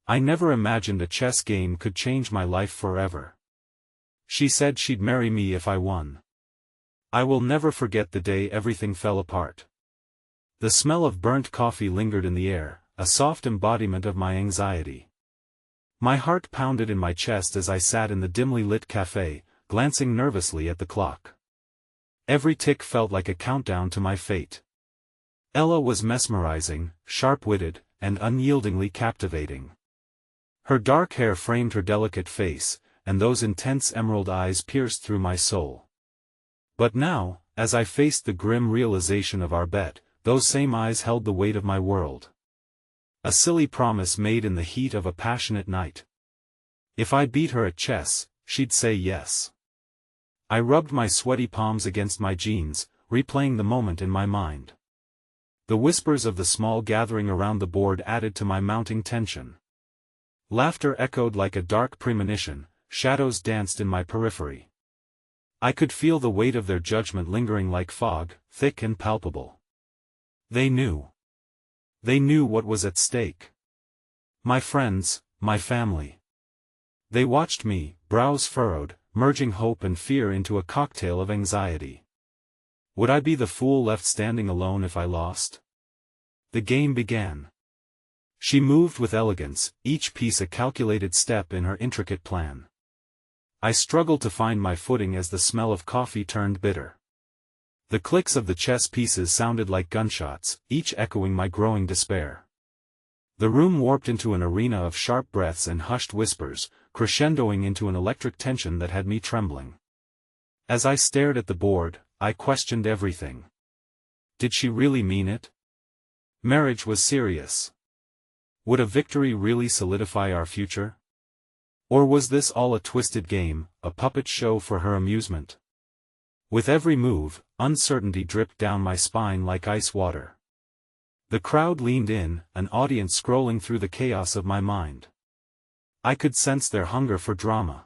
I never imagined a chess game could change my life forever. She said she'd marry me if I won. I will never forget the day everything fell apart. The smell of burnt coffee lingered in the air, a soft embodiment of my anxiety. My heart pounded in my chest as I sat in the dimly lit cafe, glancing nervously at the clock. Every tick felt like a countdown to my fate. Ella was mesmerizing, sharp-witted, and unyieldingly captivating. Her dark hair framed her delicate face, and those intense emerald eyes pierced through my soul. But now, as I faced the grim realization of our bet, those same eyes held the weight of my world. A silly promise made in the heat of a passionate night. If I beat her at chess, she'd say yes. I rubbed my sweaty palms against my jeans, replaying the moment in my mind. The whispers of the small gathering around the board added to my mounting tension. Laughter echoed like a dark premonition, shadows danced in my periphery. I could feel the weight of their judgment lingering like fog, thick and palpable. They knew. They knew what was at stake. My friends, my family. They watched me, brows furrowed, merging hope and fear into a cocktail of anxiety. Would I be the fool left standing alone if I lost? The game began. She moved with elegance, each piece a calculated step in her intricate plan. I struggled to find my footing as the smell of coffee turned bitter. The clicks of the chess pieces sounded like gunshots, each echoing my growing despair. The room warped into an arena of sharp breaths and hushed whispers, crescendoing into an electric tension that had me trembling. As I stared at the board, I questioned everything. Did she really mean it? Marriage was serious. Would a victory really solidify our future? Or was this all a twisted game, a puppet show for her amusement? With every move, uncertainty dripped down my spine like ice water. The crowd leaned in, an audience scrolling through the chaos of my mind. I could sense their hunger for drama.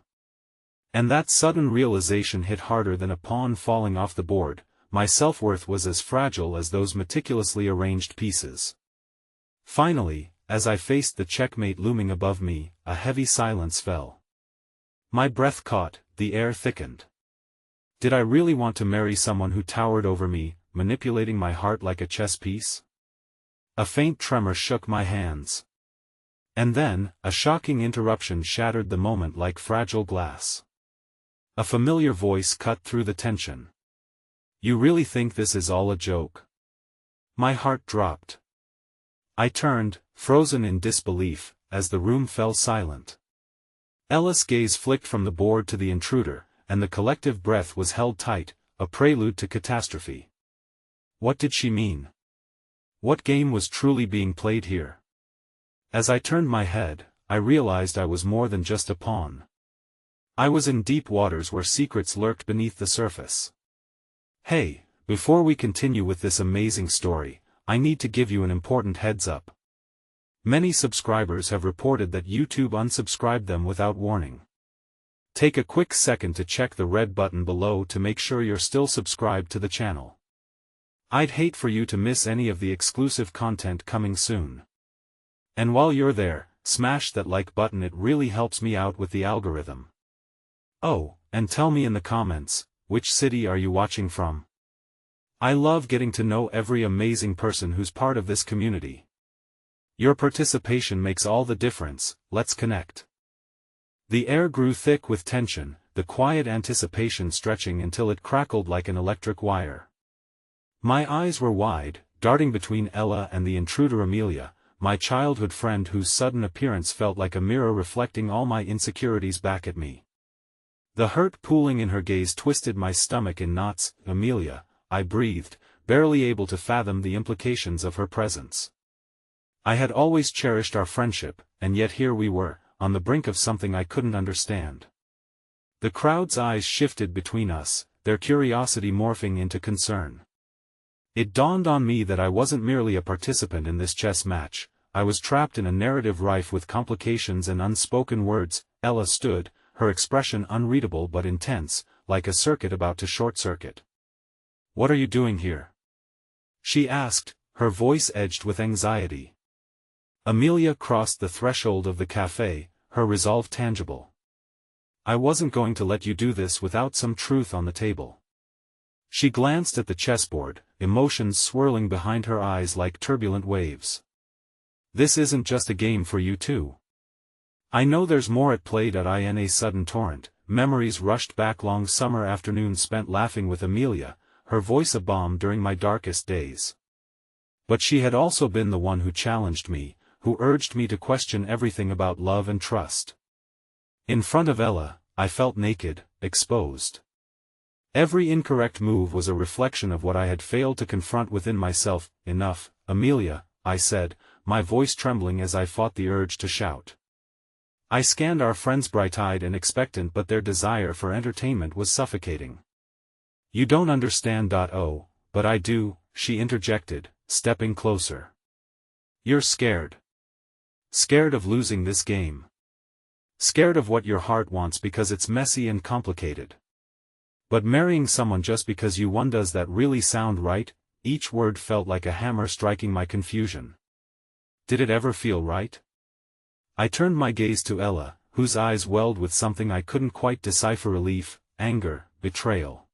And that sudden realization hit harder than a pawn falling off the board. My self-worth was as fragile as those meticulously arranged pieces. Finally, as I faced the checkmate looming above me, a heavy silence fell. My breath caught, the air thickened. Did I really want to marry someone who towered over me, manipulating my heart like a chess piece? A faint tremor shook my hands. And then, a shocking interruption shattered the moment like fragile glass. A familiar voice cut through the tension. You really think this is all a joke? My heart dropped. I turned, frozen in disbelief, as the room fell silent. Ella's gaze flicked from the board to the intruder, and the collective breath was held tight, a prelude to catastrophe. What did she mean? What game was truly being played here? As I turned my head, I realized I was more than just a pawn. I was in deep waters where secrets lurked beneath the surface. Hey, before we continue with this amazing story, I need to give you an important heads up. Many subscribers have reported that YouTube unsubscribed them without warning. Take a quick second to check the red button below to make sure you're still subscribed to the channel. I'd hate for you to miss any of the exclusive content coming soon. And while you're there, smash that like button, it really helps me out with the algorithm. Oh, and tell me in the comments, which city are you watching from? I love getting to know every amazing person who's part of this community. Your participation makes all the difference. Let's connect. The air grew thick with tension, the quiet anticipation stretching until it crackled like an electric wire. My eyes were wide, darting between Ella and the intruder Amelia, my childhood friend whose sudden appearance felt like a mirror reflecting all my insecurities back at me. The hurt pooling in her gaze twisted my stomach in knots. Amelia, I breathed, barely able to fathom the implications of her presence. I had always cherished our friendship, and yet here we were, on the brink of something I couldn't understand. The crowd's eyes shifted between us, their curiosity morphing into concern. It dawned on me that I wasn't merely a participant in this chess match, I was trapped in a narrative rife with complications and unspoken words. Ella stood, her expression unreadable but intense, like a circuit about to short-circuit. What are you doing here? She asked, her voice edged with anxiety. Amelia crossed the threshold of the cafe, her resolve tangible. I wasn't going to let you do this without some truth on the table. She glanced at the chessboard, emotions swirling behind her eyes like turbulent waves. This isn't just a game for you too. I know there's more at play. In a sudden torrent, memories rushed back. Long summer afternoons spent laughing with Amelia, her voice a balm during my darkest days. But she had also been the one who challenged me, who urged me to question everything about love and trust. In front of Ella, I felt naked, exposed. Every incorrect move was a reflection of what I had failed to confront within myself. Enough, Amelia, I said, my voice trembling as I fought the urge to shout. I scanned our friends bright-eyed and expectant, but their desire for entertainment was suffocating. You don't understand. Oh, but I do, she interjected, stepping closer. You're scared. Scared of losing this game. Scared of what your heart wants because it's messy and complicated. But marrying someone just because you won, does that really sound right? Each word felt like a hammer striking my confusion. Did it ever feel right? I turned my gaze to Ella, whose eyes welled with something I couldn't quite decipher: relief, anger, betrayal.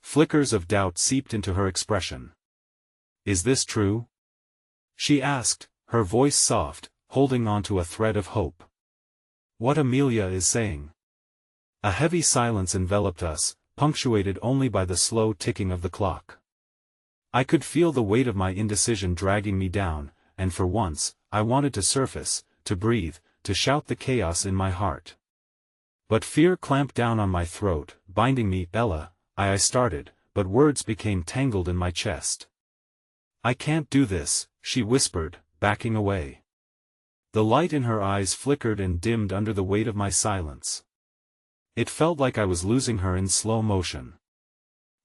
Flickers of doubt seeped into her expression. Is this true? She asked, her voice soft, holding on to a thread of hope. What Amelia is saying. A heavy silence enveloped us, punctuated only by the slow ticking of the clock. I could feel the weight of my indecision dragging me down, and for once, I wanted to surface, to breathe, to shout the chaos in my heart. But fear clamped down on my throat, binding me. Ella, I started, but words became tangled in my chest. I can't do this, she whispered, backing away. The light in her eyes flickered and dimmed under the weight of my silence. It felt like I was losing her in slow motion.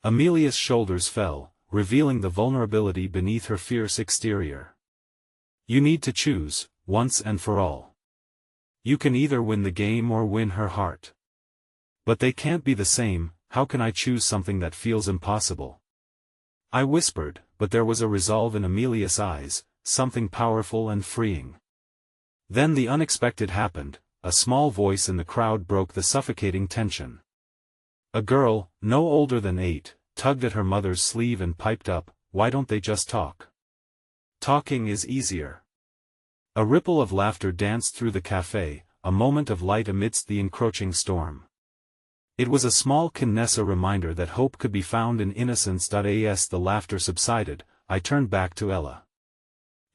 Amelia's shoulders fell, revealing the vulnerability beneath her fierce exterior. You need to choose, once and for all. You can either win the game or win her heart. But they can't be the same. How can I choose something that feels impossible? I whispered, but there was a resolve in Amelia's eyes, something powerful and freeing. Then the unexpected happened. A small voice in the crowd broke the suffocating tension. A girl, no older than 8, tugged at her mother's sleeve and piped up, "Why don't they just talk? Talking is easier." A ripple of laughter danced through the cafe, a moment of light amidst the encroaching storm. It was a small Knessa reminder that hope could be found in innocence. As the laughter subsided, I turned back to Ella.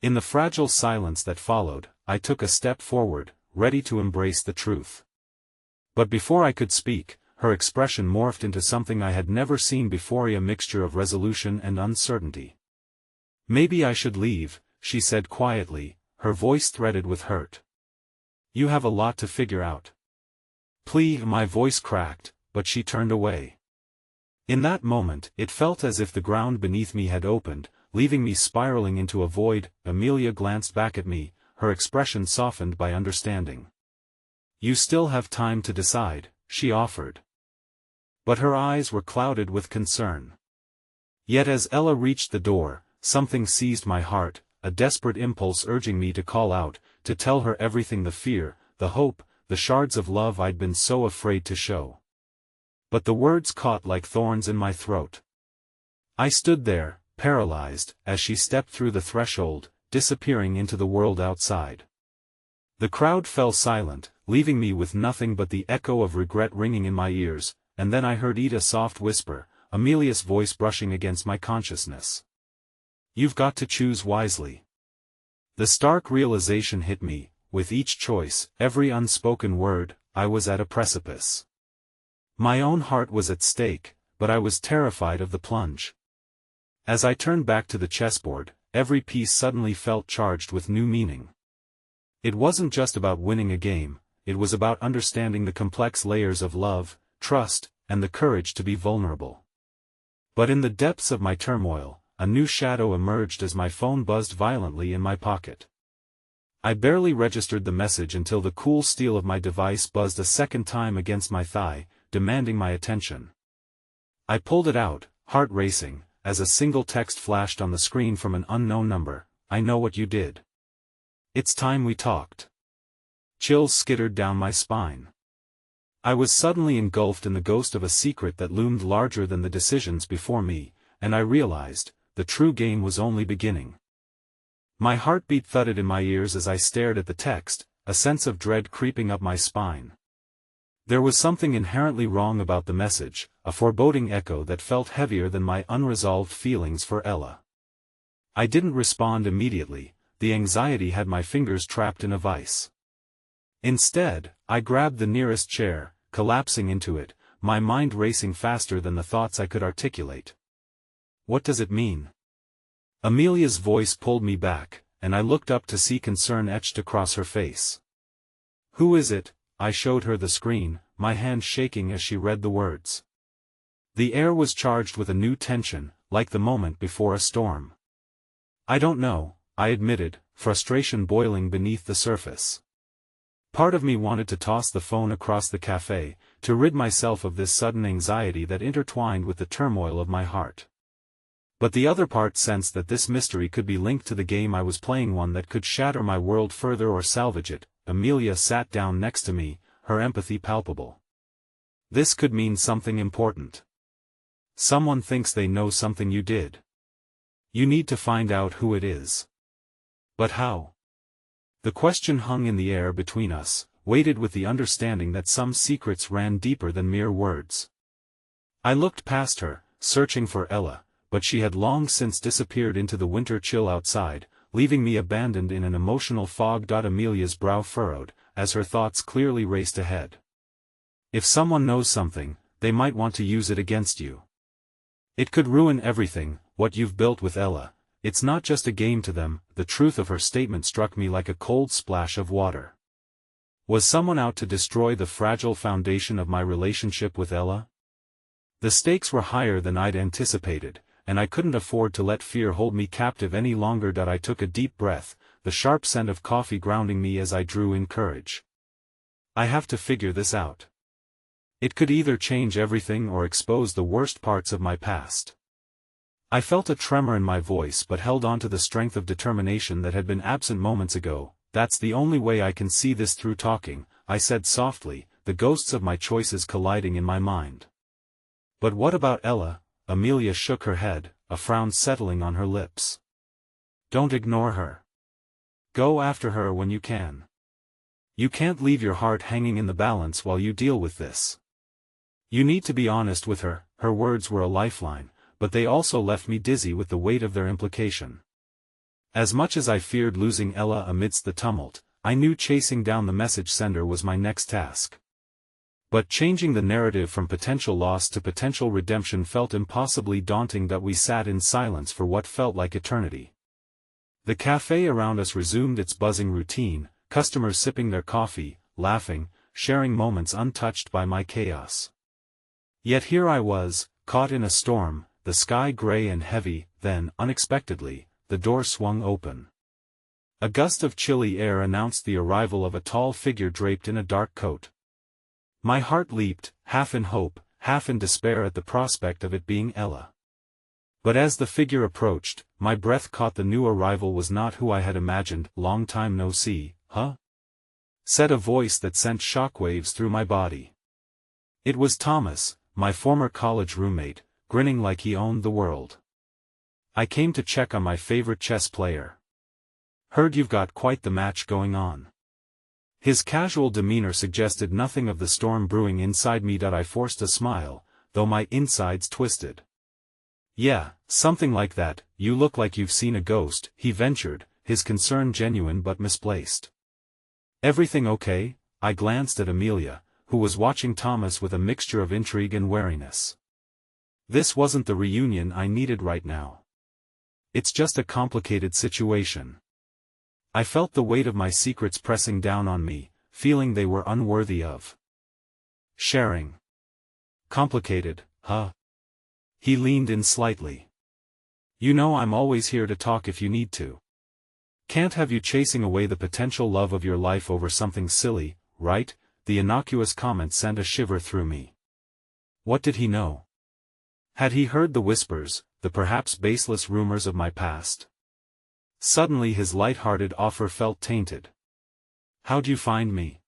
In the fragile silence that followed, I took a step forward, ready to embrace the truth. But before I could speak, her expression morphed into something I had never seen before, a mixture of resolution and uncertainty. "Maybe I should leave," she said quietly, her voice threaded with hurt. "You have a lot to figure out." "Please," my voice cracked, but she turned away. In that moment, it felt as if the ground beneath me had opened, leaving me spiraling into a void. Amelia glanced back at me, her expression softened by understanding. "You still have time to decide," she offered. But her eyes were clouded with concern. Yet as Ella reached the door, something seized my heart, a desperate impulse urging me to call out, to tell her everything: the fear, the hope, the shards of love I'd been so afraid to show. But the words caught like thorns in my throat. I stood there, paralyzed, as she stepped through the threshold, disappearing into the world outside. The crowd fell silent, leaving me with nothing but the echo of regret ringing in my ears, and then I heard Ida's soft whisper, Amelia's voice brushing against my consciousness. "You've got to choose wisely." The stark realization hit me: with each choice, every unspoken word, I was at a precipice. My own heart was at stake, but I was terrified of the plunge. As I turned back to the chessboard, every piece suddenly felt charged with new meaning. It wasn't just about winning a game, it was about understanding the complex layers of love, trust, and the courage to be vulnerable. But in the depths of my turmoil, a new shadow emerged as my phone buzzed violently in my pocket. I barely registered the message until the cool steel of my device buzzed a second time against my thigh, demanding my attention. I pulled it out, heart racing, as a single text flashed on the screen from an unknown number: "I know what you did." It's time we talked. Chills skittered down my spine. I was suddenly engulfed in the ghost of a secret that loomed larger than the decisions before me, and I realized, the true game was only beginning. My heartbeat thudded in my ears as I stared at the text, a sense of dread creeping up my spine. There was something inherently wrong about the message, a foreboding echo that felt heavier than my unresolved feelings for Ella. I didn't respond immediately, the anxiety had my fingers trapped in a vice. Instead, I grabbed the nearest chair, collapsing into it, my mind racing faster than the thoughts I could articulate. What does it mean? Amelia's voice pulled me back, and I looked up to see concern etched across her face. Who is it? I showed her the screen, my hand shaking as she read the words. The air was charged with a new tension, like the moment before a storm. I don't know, I admitted, frustration boiling beneath the surface. Part of me wanted to toss the phone across the cafe, to rid myself of this sudden anxiety that intertwined with the turmoil of my heart. But the other part sensed that this mystery could be linked to the game I was playing, one that could shatter my world further or salvage it. Amelia sat down next to me, her empathy palpable. This could mean something important. Someone thinks they know something you did. You need to find out who it is. But how? The question hung in the air between us, weighted with the understanding that some secrets ran deeper than mere words. I looked past her, searching for Ella, but she had long since disappeared into the winter chill outside, leaving me abandoned in an emotional fog. Amelia's brow furrowed, as her thoughts clearly raced ahead. If someone knows something, they might want to use it against you. It could ruin everything, what you've built with Ella. It's not just a game to them. The truth of her statement struck me like a cold splash of water. Was someone out to destroy the fragile foundation of my relationship with Ella? The stakes were higher than I'd anticipated, and I couldn't afford to let fear hold me captive any longer. I took a deep breath, the sharp scent of coffee grounding me as I drew in courage. I have to figure this out. It could either change everything or expose the worst parts of my past. I felt a tremor in my voice but held on to the strength of determination that had been absent moments ago. That's the only way I can see this through. Talking, I said softly, the ghosts of my choices colliding in my mind. But what about Ella? Amelia shook her head, a frown settling on her lips. Don't ignore her. Go after her when you can. You can't leave your heart hanging in the balance while you deal with this. You need to be honest with her. Her words were a lifeline, but they also left me dizzy with the weight of their implication. As much as I feared losing Ella amidst the tumult, I knew chasing down the message sender was my next task. But changing the narrative from potential loss to potential redemption felt impossibly daunting. We sat in silence for what felt like eternity. The cafe around us resumed its buzzing routine, customers sipping their coffee, laughing, sharing moments untouched by my chaos. Yet here I was, caught in a storm, the sky gray and heavy. Then, unexpectedly, the door swung open. A gust of chilly air announced the arrival of a tall figure draped in a dark coat. My heart leaped, half in hope, half in despair at the prospect of it being Ella. But as the figure approached, my breath caught. The new arrival was not who I had imagined. Long time no see, huh? Said a voice that sent shockwaves through my body. It was Thomas, my former college roommate, grinning like he owned the world. I came to check on my favorite chess player. Heard you've got quite the match going on. His casual demeanor suggested nothing of the storm brewing inside me. I forced a smile, though my insides twisted. Yeah, something like that. You look like you've seen a ghost, he ventured, his concern genuine but misplaced. Everything okay? I glanced at Amelia, who was watching Thomas with a mixture of intrigue and wariness. This wasn't the reunion I needed right now. It's just a complicated situation. I felt the weight of my secrets pressing down on me, feeling they were unworthy of sharing. Complicated, huh? He leaned in slightly. You know I'm always here to talk if you need to. Can't have you chasing away the potential love of your life over something silly, right? The innocuous comment sent a shiver through me. What did he know? Had he heard the whispers, the perhaps baseless rumors of my past? Suddenly his light-hearted offer felt tainted. "How'd you find me?"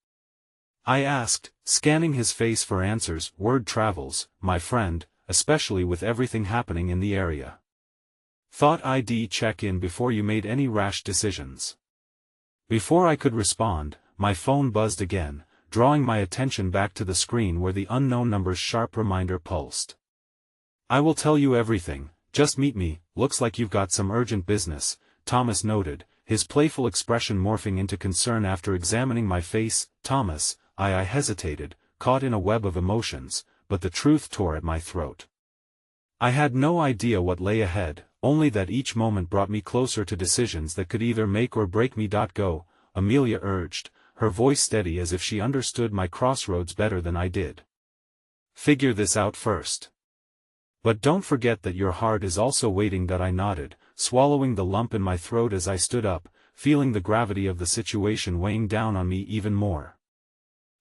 I asked, scanning his face for answers. "Word travels, my friend, especially with everything happening in the area. Thought I'd check in before you made any rash decisions." Before I could respond, my phone buzzed again, drawing my attention back to the screen where the unknown number's sharp reminder pulsed. "I will tell you everything, just meet me. Looks like you've got some urgent business," Thomas noted, his playful expression morphing into concern after examining my face. "Thomas," I hesitated, caught in a web of emotions, but the truth tore at my throat. I had no idea what lay ahead, only that each moment brought me closer to decisions that could either make or break me. "Go," Amelia urged, her voice steady as if she understood my crossroads better than I did. "Figure this out first. But don't forget that your heart is also waiting." I nodded, swallowing the lump in my throat as I stood up, feeling the gravity of the situation weighing down on me even more.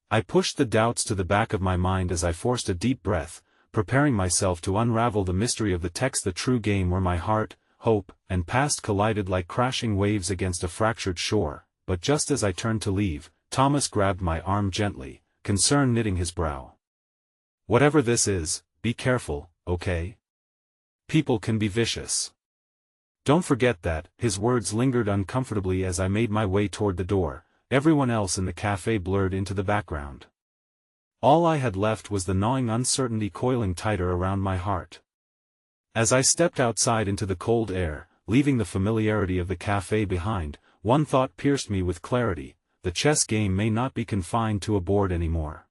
I pushed the doubts to the back of my mind as I forced a deep breath, preparing myself to unravel the mystery of the text, the true game where my heart, hope, and past collided like crashing waves against a fractured shore. But just as I turned to leave, Thomas grabbed my arm gently, concern knitting his brow. "Whatever this is, be careful, okay? People can be vicious. Don't forget that." His words lingered uncomfortably as I made my way toward the door, everyone else in the cafe blurred into the background. All I had left was the gnawing uncertainty coiling tighter around my heart. As I stepped outside into the cold air, leaving the familiarity of the cafe behind, one thought pierced me with clarity: the chess game may not be confined to a board anymore.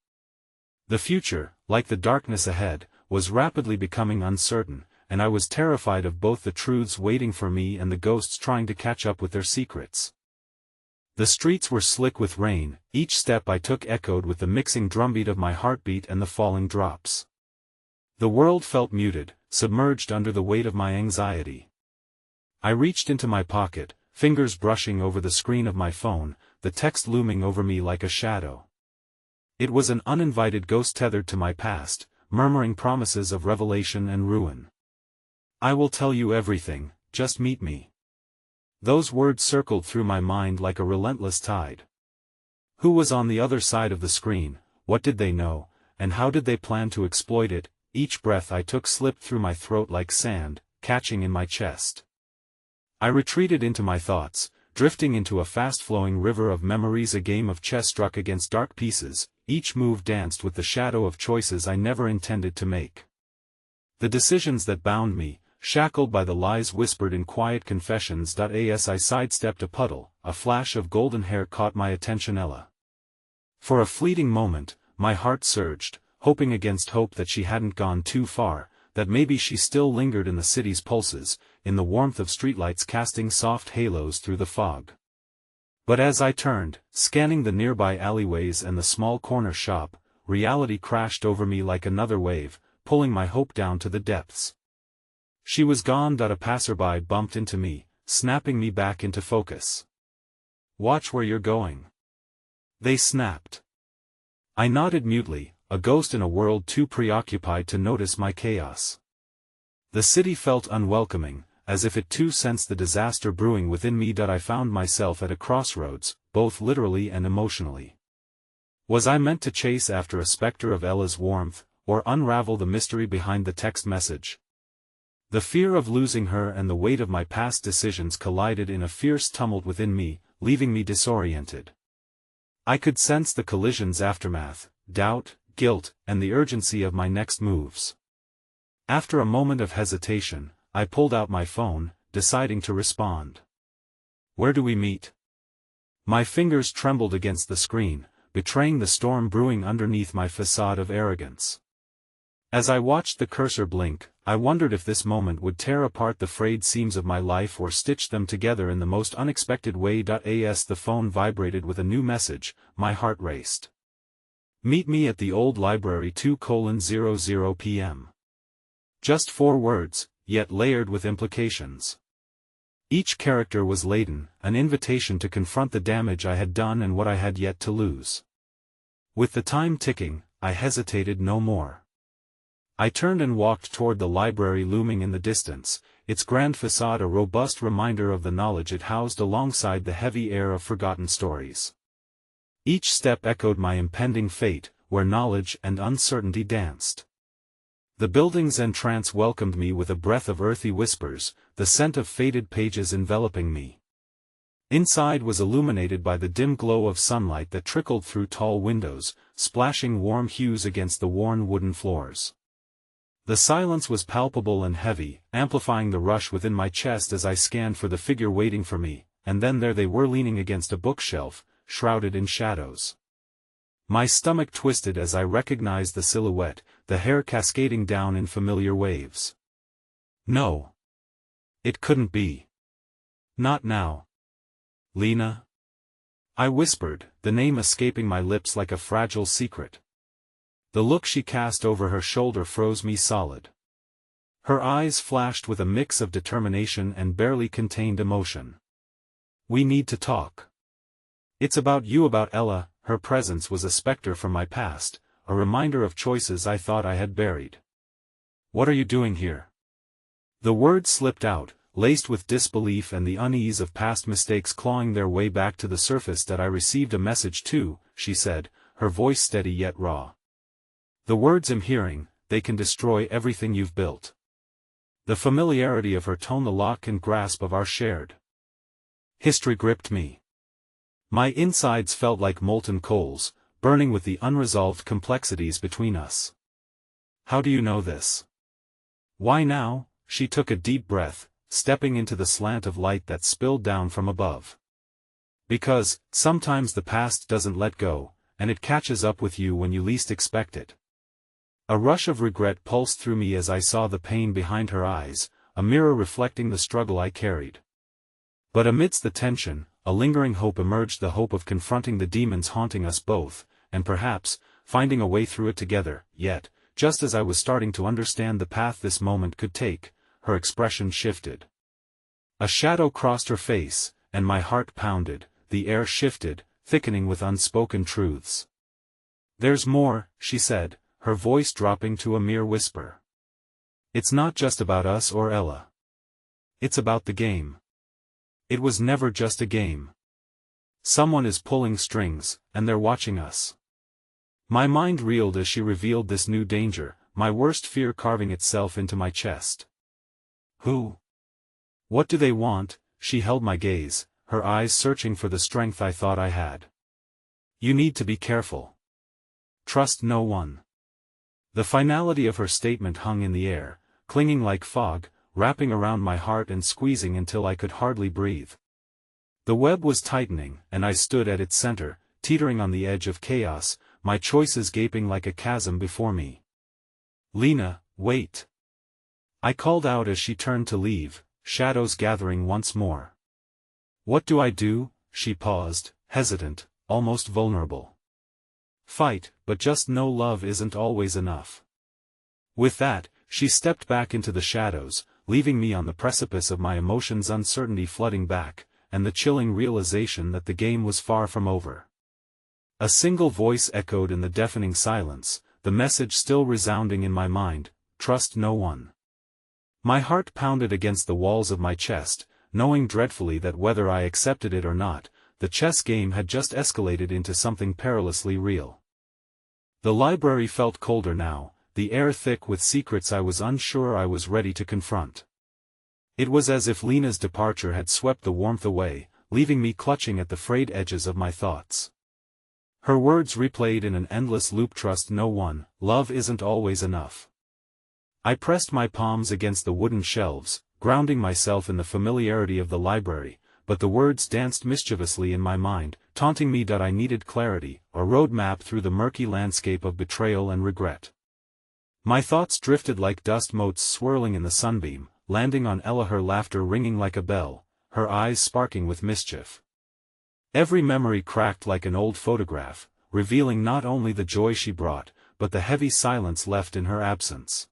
The future, like the darkness ahead, was rapidly becoming uncertain, and I was terrified of both the truths waiting for me and the ghosts trying to catch up with their secrets. The streets were slick with rain, each step I took echoed with the mixing drumbeat of my heartbeat and the falling drops. The world felt muted, submerged under the weight of my anxiety. I reached into my pocket, fingers brushing over the screen of my phone, the text looming over me like a shadow. It was an uninvited ghost tethered to my past, murmuring promises of revelation and ruin. "I will tell you everything, just meet me." Those words circled through my mind like a relentless tide. Who was on the other side of the screen? What did they know, and how did they plan to exploit it? Each breath I took slipped through my throat like sand, catching in my chest. I retreated into my thoughts, drifting into a fast-flowing river of memories. A game of chess struck against dark pieces, each move danced with the shadow of choices I never intended to make. The decisions that bound me, shackled by the lies whispered in quiet confessions. As I sidestepped a puddle, a flash of golden hair caught my attention. Ella. For a fleeting moment, my heart surged, hoping against hope that she hadn't gone too far, that maybe she still lingered in the city's pulses, in the warmth of streetlights casting soft halos through the fog. But as I turned, scanning the nearby alleyways and the small corner shop, reality crashed over me like another wave, pulling my hope down to the depths. She was gone. A passerby bumped into me, snapping me back into focus. "Watch where you're going," they snapped. I nodded mutely, a ghost in a world too preoccupied to notice my chaos. The city felt unwelcoming, as if it too sensed the disaster brewing within me. I found myself at a crossroads, both literally and emotionally. Was I meant to chase after a specter of Ella's warmth, or unravel the mystery behind the text message? The fear of losing her and the weight of my past decisions collided in a fierce tumult within me, leaving me disoriented. I could sense the collision's aftermath: doubt, guilt, and the urgency of my next moves. After a moment of hesitation, I pulled out my phone, deciding to respond. "Where do we meet?" My fingers trembled against the screen, betraying the storm brewing underneath my facade of arrogance. As I watched the cursor blink, I wondered if this moment would tear apart the frayed seams of my life or stitch them together in the most unexpected way. As the phone vibrated with a new message, my heart raced. "Meet me at the old library 2:00 p.m. Just 4 words, yet layered with implications. Each character was laden, an invitation to confront the damage I had done and what I had yet to lose. With the time ticking, I hesitated no more. I turned and walked toward the library looming in the distance, its grand facade a robust reminder of the knowledge it housed alongside the heavy air of forgotten stories. Each step echoed my impending fate, where knowledge and uncertainty danced. The building's entrance welcomed me with a breath of earthy whispers, the scent of faded pages enveloping me. Inside was illuminated by the dim glow of sunlight that trickled through tall windows, splashing warm hues against the worn wooden floors. The silence was palpable and heavy, amplifying the rush within my chest as I scanned for the figure waiting for me, and then there they were leaning against a bookshelf, shrouded in shadows. My stomach twisted as I recognized the silhouette, the hair cascading down in familiar waves. No. It couldn't be. Not now. Lena? I whispered, the name escaping my lips like a fragile secret. The look she cast over her shoulder froze me solid. Her eyes flashed with a mix of determination and barely contained emotion. We need to talk. It's about you, about Ella. Her presence was a specter from my past, a reminder of choices I thought I had buried. What are you doing here? The words slipped out, laced with disbelief and the unease of past mistakes clawing their way back to the surface. That I received a message too, she said, her voice steady yet raw. The words I'm hearing, they can destroy everything you've built. The familiarity of her tone, the lock and grasp of our shared history gripped me. My insides felt like molten coals, burning with the unresolved complexities between us. How do you know this? Why now? She took a deep breath, stepping into the slant of light that spilled down from above. Because, sometimes the past doesn't let go, and it catches up with you when you least expect it. A rush of regret pulsed through me as I saw the pain behind her eyes, a mirror reflecting the struggle I carried. But amidst the tension, a lingering hope emerged, the hope of confronting the demons haunting us both, and perhaps, finding a way through it together. Yet, just as I was starting to understand the path this moment could take, her expression shifted. A shadow crossed her face, and my heart pounded, the air shifted, thickening with unspoken truths. There's more, she said, her voice dropping to a mere whisper. It's not just about us or Ella. It's about the game. It was never just a game. Someone is pulling strings, and they're watching us. My mind reeled as she revealed this new danger, my worst fear carving itself into my chest. Who? What do they want? She held my gaze, her eyes searching for the strength I thought I had. You need to be careful. Trust no one. The finality of her statement hung in the air, clinging like fog, wrapping around my heart and squeezing until I could hardly breathe. The web was tightening, and I stood at its center, teetering on the edge of chaos, my choices gaping like a chasm before me. Lena, wait. I called out as she turned to leave, shadows gathering once more. What do I do? She paused, hesitant, almost vulnerable. Fight, but just know love isn't always enough. With that, she stepped back into the shadows, leaving me on the precipice of my emotions, uncertainty flooding back, and the chilling realization that the game was far from over. A single voice echoed in the deafening silence, the message still resounding in my mind: trust no one. My heart pounded against the walls of my chest, knowing dreadfully that whether I accepted it or not, the chess game had just escalated into something perilously real. The library felt colder now, the air thick with secrets I was unsure I was ready to confront. It was as if Lena's departure had swept the warmth away, leaving me clutching at the frayed edges of my thoughts. Her words replayed in an endless loop: trust no one, love isn't always enough. I pressed my palms against the wooden shelves, grounding myself in the familiarity of the library, but the words danced mischievously in my mind, taunting me that I needed clarity, a roadmap through the murky landscape of betrayal and regret. My thoughts drifted like dust motes swirling in the sunbeam, landing on Ella, her laughter ringing like a bell, her eyes sparking with mischief. Every memory cracked like an old photograph, revealing not only the joy she brought, but the heavy silence left in her absence.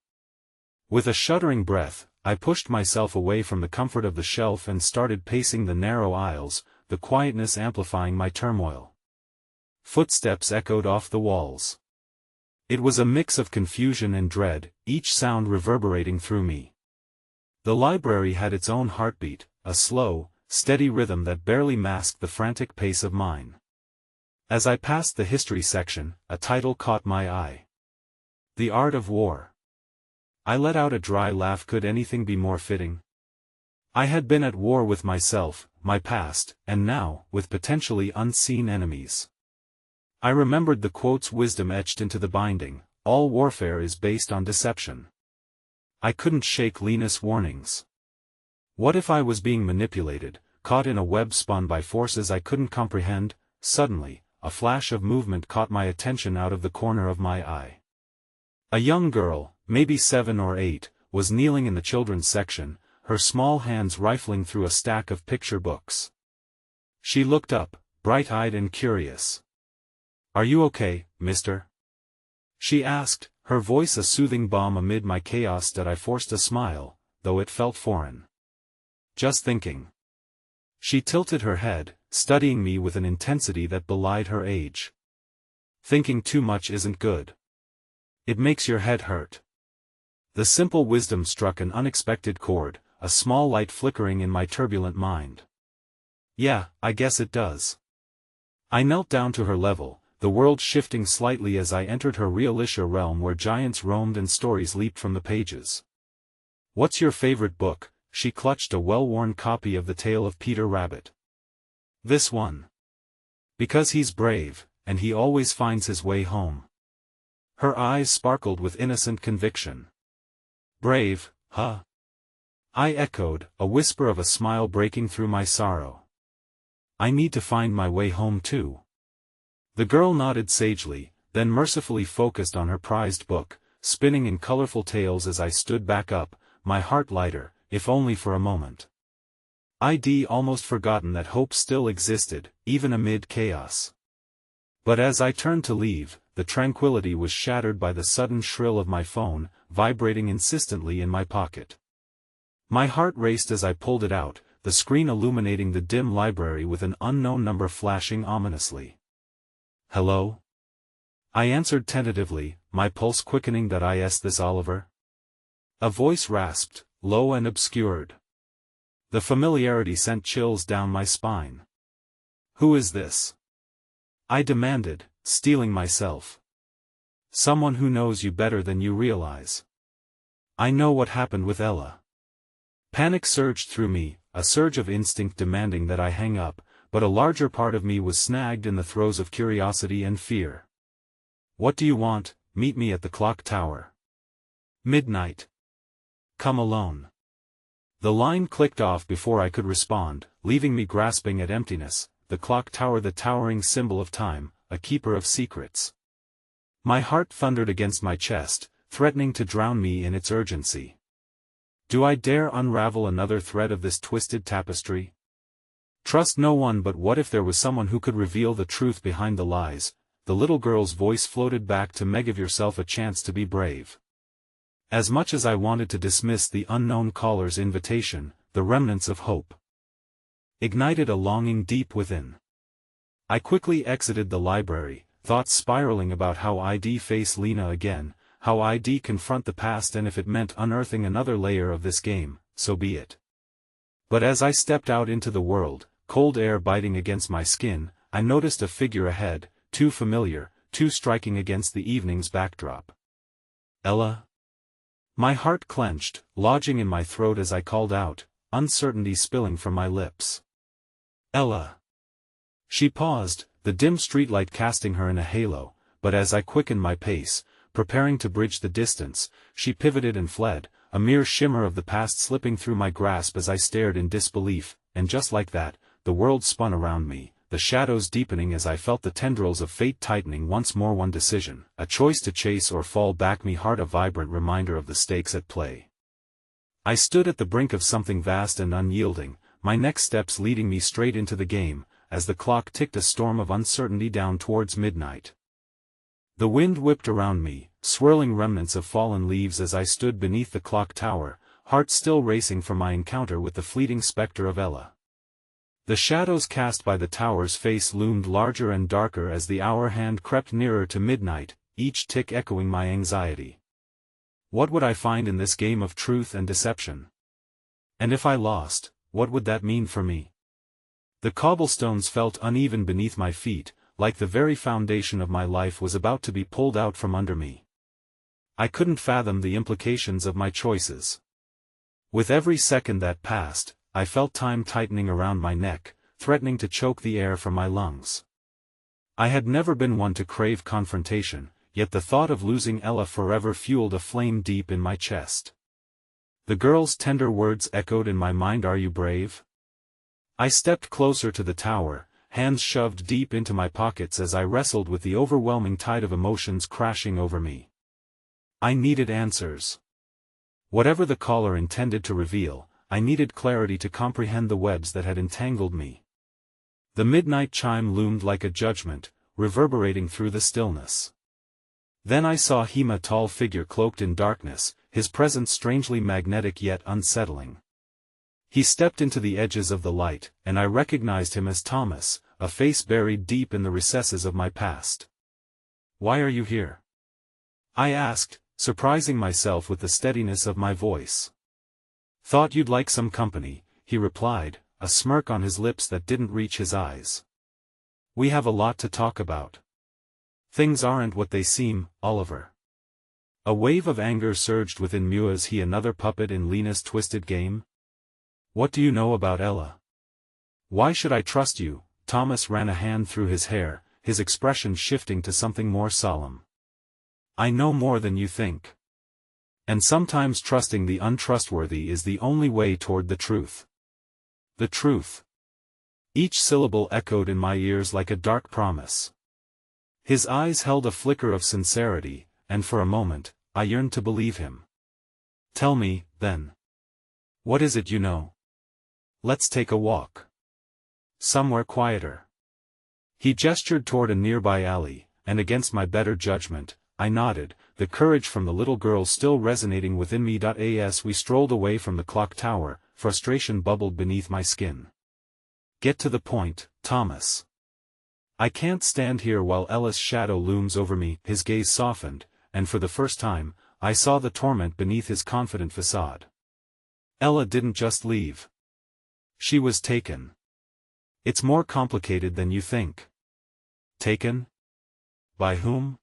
With a shuddering breath, I pushed myself away from the comfort of the shelf and started pacing the narrow aisles, the quietness amplifying my turmoil. Footsteps echoed off the walls. It was a mix of confusion and dread, each sound reverberating through me. The library had its own heartbeat, a slow, steady rhythm that barely masked the frantic pace of mine. As I passed the history section, a title caught my eye. The Art of War. I let out a dry laugh. Could anything be more fitting? I had been at war with myself, my past, and now, with potentially unseen enemies. I remembered the quote's wisdom etched into the binding: all warfare is based on deception. I couldn't shake Lena's warnings. What if I was being manipulated, caught in a web spun by forces I couldn't comprehend? Suddenly, a flash of movement caught my attention out of the corner of my eye. A young girl, maybe 7 or 8, was kneeling in the children's section, her small hands rifling through a stack of picture books. She looked up, bright-eyed and curious. "Are you okay, mister?" she asked, her voice a soothing balm amid my chaos. That I forced a smile, though it felt foreign. "Just thinking." She tilted her head, studying me with an intensity that belied her age. "Thinking too much isn't good. It makes your head hurt." The simple wisdom struck an unexpected chord, a small light flickering in my turbulent mind. "Yeah, I guess it does." I knelt down to her level, the world shifting slightly as I entered her realistic realm where giants roamed and stories leaped from the pages. "What's your favorite book?" She clutched a well-worn copy of The Tale of Peter Rabbit. "This one. Because he's brave, and he always finds his way home." Her eyes sparkled with innocent conviction. "Brave, huh?" I echoed, a whisper of a smile breaking through my sorrow. "I need to find my way home too." The girl nodded sagely, then mercifully focused on her prized book, spinning in colorful tales as I stood back up, my heart lighter, if only for a moment. I'd almost forgotten that hope still existed, even amid chaos. But as I turned to leave, the tranquility was shattered by the sudden shrill of my phone, vibrating insistently in my pocket. My heart raced as I pulled it out, the screen illuminating the dim library with an unknown number flashing ominously. "Hello?" I answered tentatively, my pulse quickening. "Is this Oliver?" A voice rasped, low and obscured. The familiarity sent chills down my spine. "Who is this?" I demanded, steeling myself. "Someone who knows you better than you realize. I know what happened with Ella." Panic surged through me, a surge of instinct demanding that I hang up, but a larger part of me was snagged in the throes of curiosity and fear. "What do you want?" "Meet me at the clock tower. Midnight. Come alone." The line clicked off before I could respond, leaving me grasping at emptiness. The clock tower, the towering symbol of time, a keeper of secrets. My heart thundered against my chest, threatening to drown me in its urgency. Do I dare unravel another thread of this twisted tapestry? Trust no one, but what if there was someone who could reveal the truth behind the lies? The little girl's voice floated back to me. "Give yourself a chance to be brave." As much as I wanted to dismiss the unknown caller's invitation, the remnants of hope ignited a longing deep within. I quickly exited the library, thoughts spiraling about how I'd face Lena again, how I'd confront the past, and if it meant unearthing another layer of this game, so be it. But as I stepped out into the world, cold air biting against my skin, I noticed a figure ahead, too familiar, too striking against the evening's backdrop. "Ella?" My heart clenched, lodging in my throat as I called out, uncertainty spilling from my lips. "Ella." She paused, the dim streetlight casting her in a halo, but as I quickened my pace, preparing to bridge the distance, she pivoted and fled, a mere shimmer of the past slipping through my grasp as I stared in disbelief, and just like that, the world spun around me, the shadows deepening as I felt the tendrils of fate tightening. Once more, one decision, a choice to chase or fall back. Me heart a vibrant reminder of the stakes at play. I stood at the brink of something vast and unyielding, my next steps leading me straight into the game, as the clock ticked a storm of uncertainty down towards midnight. The wind whipped around me, swirling remnants of fallen leaves as I stood beneath the clock tower, heart still racing for my encounter with the fleeting specter of Ella. The shadows cast by the tower's face loomed larger and darker as the hour hand crept nearer to midnight, each tick echoing my anxiety. What would I find in this game of truth and deception? And if I lost, what would that mean for me? The cobblestones felt uneven beneath my feet, like the very foundation of my life was about to be pulled out from under me. I couldn't fathom the implications of my choices. With every second that passed, I felt time tightening around my neck, threatening to choke the air from my lungs. I had never been one to crave confrontation, yet the thought of losing Ella forever fueled a flame deep in my chest. The girl's tender words echoed in my mind, "Are you brave?" I stepped closer to the tower, hands shoved deep into my pockets as I wrestled with the overwhelming tide of emotions crashing over me. I needed answers. Whatever the caller intended to reveal, I needed clarity to comprehend the webs that had entangled me. The midnight chime loomed like a judgment, reverberating through the stillness. Then I saw him, a tall figure cloaked in darkness, his presence strangely magnetic yet unsettling. He stepped into the edges of the light, and I recognized him as Thomas, a face buried deep in the recesses of my past. "Why are you here?" I asked, surprising myself with the steadiness of my voice. "Thought you'd like some company," he replied, a smirk on his lips that didn't reach his eyes. "We have a lot to talk about. Things aren't what they seem, Oliver." A wave of anger surged within me. "Is he another puppet in Lena's twisted game? What do you know about Ella? Why should I trust you?" Thomas ran a hand through his hair, his expression shifting to something more solemn. "I know more than you think. And sometimes trusting the untrustworthy is the only way toward the truth." The truth. Each syllable echoed in my ears like a dark promise. His eyes held a flicker of sincerity, and for a moment, I yearned to believe him. "Tell me, then. What is it you know? Let's take a walk. Somewhere quieter." He gestured toward a nearby alley, and against my better judgment, I nodded, the courage from the little girl still resonating within me. As we strolled away from the clock tower, frustration bubbled beneath my skin. "Get to the point, Thomas. I can't stand here while Ella's shadow looms over me." His gaze softened, and for the first time, I saw the torment beneath his confident facade. "Ella didn't just leave. She was taken. It's more complicated than you think." "Taken? By whom?"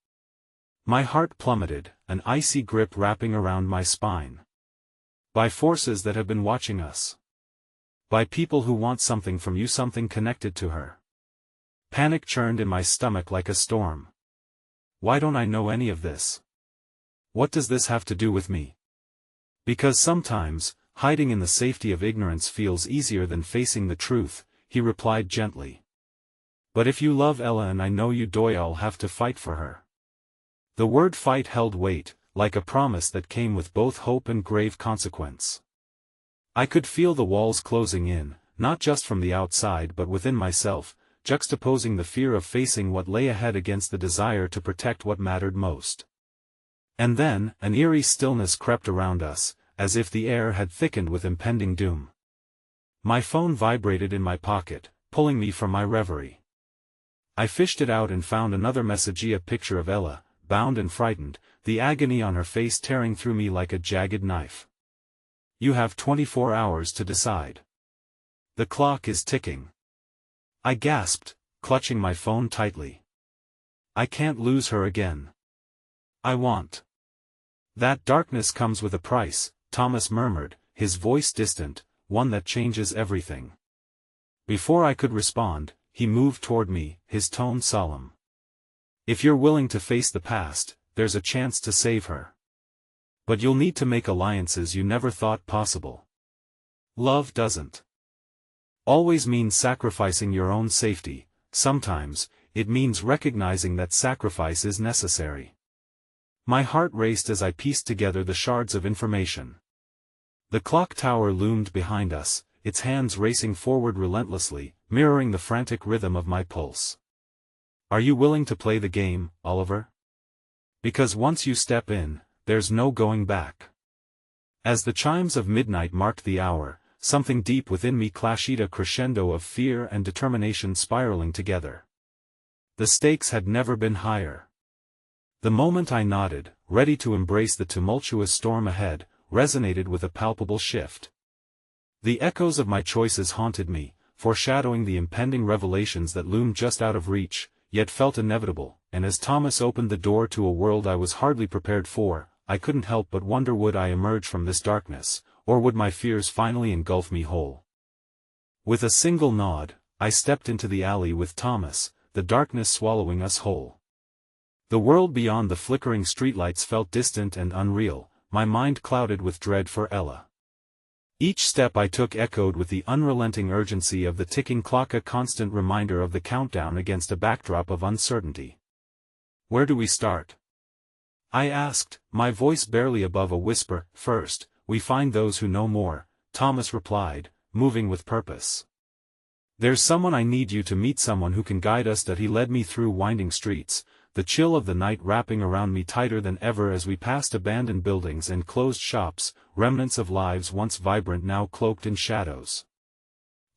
My heart plummeted, an icy grip wrapping around my spine. "By forces that have been watching us. By people who want something from you, something connected to her." Panic churned in my stomach like a storm. Why don't I know any of this? What does this have to do with me? "Because sometimes, hiding in the safety of ignorance feels easier than facing the truth," he replied gently. "But if you love Ella, and I know you do, I'll have to fight for her." The word fight held weight, like a promise that came with both hope and grave consequence. I could feel the walls closing in, not just from the outside but within myself, juxtaposing the fear of facing what lay ahead against the desire to protect what mattered most. And then, an eerie stillness crept around us, as if the air had thickened with impending doom. My phone vibrated in my pocket, pulling me from my reverie. I fished it out and found another message, a picture of Ella, bound and frightened, the agony on her face tearing through me like a jagged knife. "You have 24 hours to decide. The clock is ticking." I gasped, clutching my phone tightly. "I can't lose her again. I want." "That darkness comes with a price," Thomas murmured, his voice distant, "one that changes everything." Before I could respond, he moved toward me, his tone solemn. "If you're willing to face the past, there's a chance to save her. But you'll need to make alliances you never thought possible. Love doesn't always mean sacrificing your own safety. Sometimes, it means recognizing that sacrifice is necessary." My heart raced as I pieced together the shards of information. The clock tower loomed behind us, its hands racing forward relentlessly, mirroring the frantic rhythm of my pulse. "Are you willing to play the game, Oliver? Because once you step in, there's no going back." As the chimes of midnight marked the hour, something deep within me clashed, a crescendo of fear and determination spiraling together. The stakes had never been higher. The moment I nodded, ready to embrace the tumultuous storm ahead, resonated with a palpable shift. The echoes of my choices haunted me, foreshadowing the impending revelations that loomed just out of reach, yet felt inevitable, and as Thomas opened the door to a world I was hardly prepared for, I couldn't help but wonder, would I emerge from this darkness, or would my fears finally engulf me whole? With a single nod, I stepped into the alley with Thomas, the darkness swallowing us whole. The world beyond the flickering streetlights felt distant and unreal, my mind clouded with dread for Ella. Each step I took echoed with the unrelenting urgency of the ticking clock, a constant reminder of the countdown against a backdrop of uncertainty. "Where do we start?" I asked, my voice barely above a whisper. "First, we find those who know more," Thomas replied, moving with purpose. "There's someone I need you to meet, someone who can guide us." That he led me through winding streets, the chill of the night wrapping around me tighter than ever as we passed abandoned buildings and closed shops, remnants of lives once vibrant now cloaked in shadows.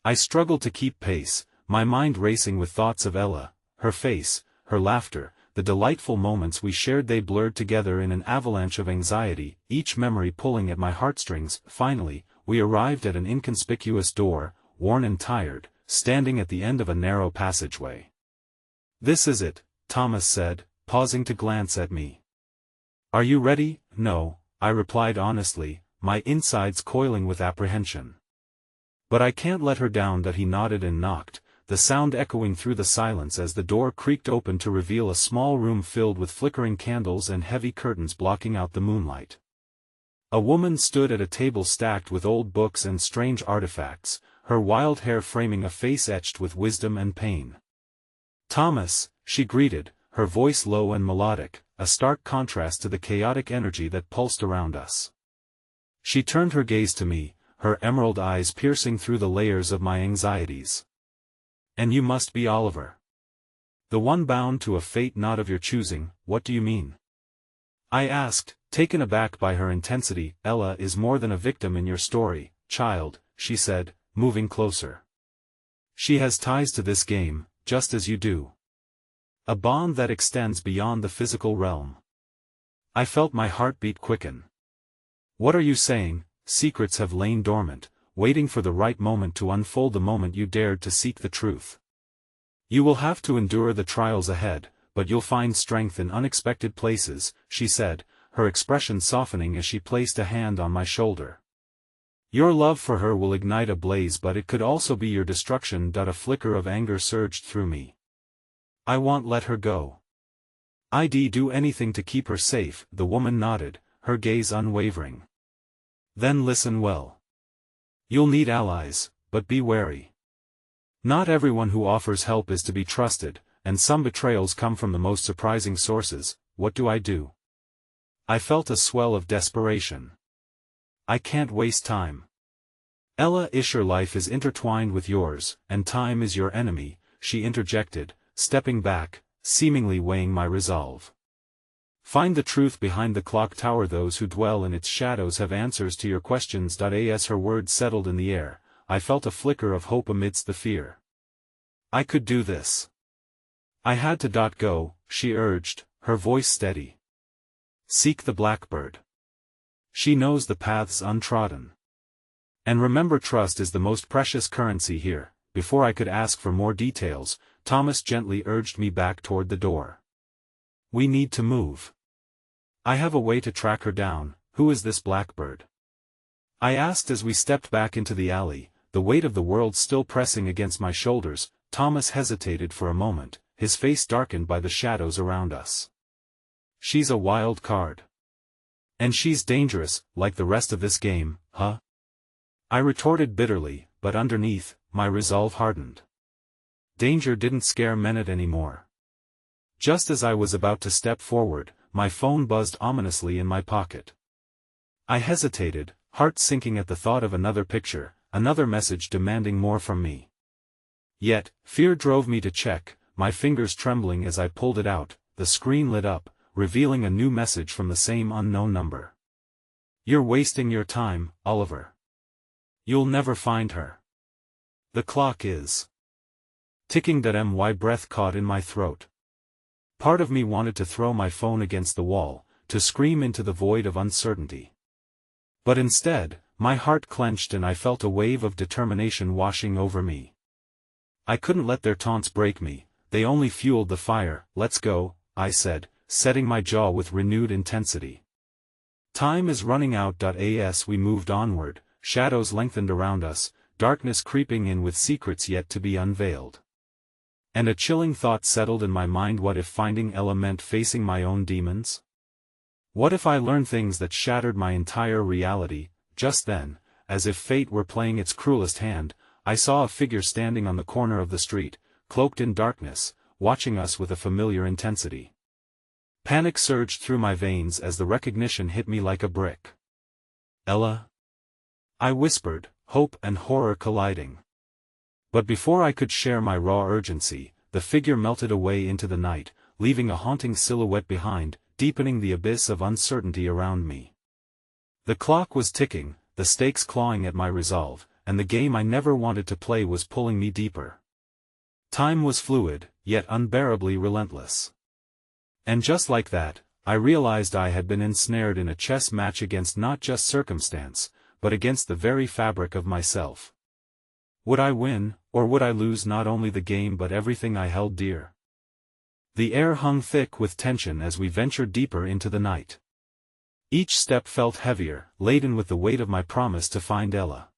I struggled to keep pace, my mind racing with thoughts of Ella, her face, her laughter, the delightful moments we shared. They blurred together in an avalanche of anxiety, each memory pulling at my heartstrings. Finally, we arrived at an inconspicuous door, worn and tired, standing at the end of a narrow passageway. "This is it," Thomas said, pausing to glance at me. "Are you ready?" "No," I replied honestly, my insides coiling with apprehension. "But I can't let her down." That he nodded and knocked, the sound echoing through the silence as the door creaked open to reveal a small room filled with flickering candles and heavy curtains blocking out the moonlight. A woman stood at a table stacked with old books and strange artifacts, her wild hair framing a face etched with wisdom and pain. "Thomas," she greeted, her voice low and melodic, a stark contrast to the chaotic energy that pulsed around us. She turned her gaze to me, her emerald eyes piercing through the layers of my anxieties. "And you must be Oliver. The one bound to a fate not of your choosing." "What do you mean?" I asked, taken aback by her intensity. "Ella is more than a victim in your story, child," she said, moving closer. "She has ties to this game, just as you do. A bond that extends beyond the physical realm." I felt my heartbeat quicken. "What are you saying?" "Secrets have lain dormant, waiting for the right moment to unfold, the moment you dared to seek the truth. You will have to endure the trials ahead, but you'll find strength in unexpected places," she said, her expression softening as she placed a hand on my shoulder. "Your love for her will ignite a blaze, but it could also be your destruction." A flicker of anger surged through me. "I won't let her go. I'd do anything to keep her safe." The woman nodded, her gaze unwavering. "Then listen well. You'll need allies, but be wary. Not everyone who offers help is to be trusted, and some betrayals come from the most surprising sources." "What do I do?" I felt a swell of desperation. "I can't waste time. Ella Isher's life is intertwined with yours, and time is your enemy," she interjected, stepping back, seemingly weighing my resolve. "Find the truth behind the clock tower. Those who dwell in its shadows have answers to your questions." As her words settled in the air, I felt a flicker of hope amidst the fear. I could do this. I had to. "Go," she urged, her voice steady. "Seek the blackbird. She knows the paths untrodden. And remember, trust is the most precious currency here." Before I could ask for more details, Thomas gently urged me back toward the door. "We need to move. I have a way to track her down." "Who is this blackbird?" I asked as we stepped back into the alley, the weight of the world still pressing against my shoulders. Thomas hesitated for a moment, his face darkened by the shadows around us. "She's a wild card. And she's dangerous, like the rest of this game, huh?" I retorted bitterly, but underneath, my resolve hardened. Danger didn't scare Menet anymore. Just as I was about to step forward, my phone buzzed ominously in my pocket. I hesitated, heart sinking at the thought of another picture, another message demanding more from me. Yet, fear drove me to check, my fingers trembling as I pulled it out. The screen lit up, revealing a new message from the same unknown number. "You're wasting your time, Oliver. You'll never find her. The clock is ticking." My breath caught in my throat. Part of me wanted to throw my phone against the wall, to scream into the void of uncertainty. But instead, my heart clenched and I felt a wave of determination washing over me. I couldn't let their taunts break me, they only fueled the fire. "Let's go," I said, setting my jaw with renewed intensity. Time is running out. As we moved onward, shadows lengthened around us, darkness creeping in with secrets yet to be unveiled. And a chilling thought settled in my mind: what if finding Ella meant facing my own demons? What if I learned things that shattered my entire reality? Just then, as if fate were playing its cruelest hand, I saw a figure standing on the corner of the street, cloaked in darkness, watching us with a familiar intensity. Panic surged through my veins as the recognition hit me like a brick. "Ella?" I whispered, hope and horror colliding. But before I could share my raw urgency, the figure melted away into the night, leaving a haunting silhouette behind, deepening the abyss of uncertainty around me. The clock was ticking, the stakes clawing at my resolve, and the game I never wanted to play was pulling me deeper. Time was fluid, yet unbearably relentless. And just like that, I realized I had been ensnared in a chess match against not just circumstance, but against the very fabric of myself. Would I win, or would I lose not only the game but everything I held dear? The air hung thick with tension as we ventured deeper into the night. Each step felt heavier, laden with the weight of my promise to find Ella.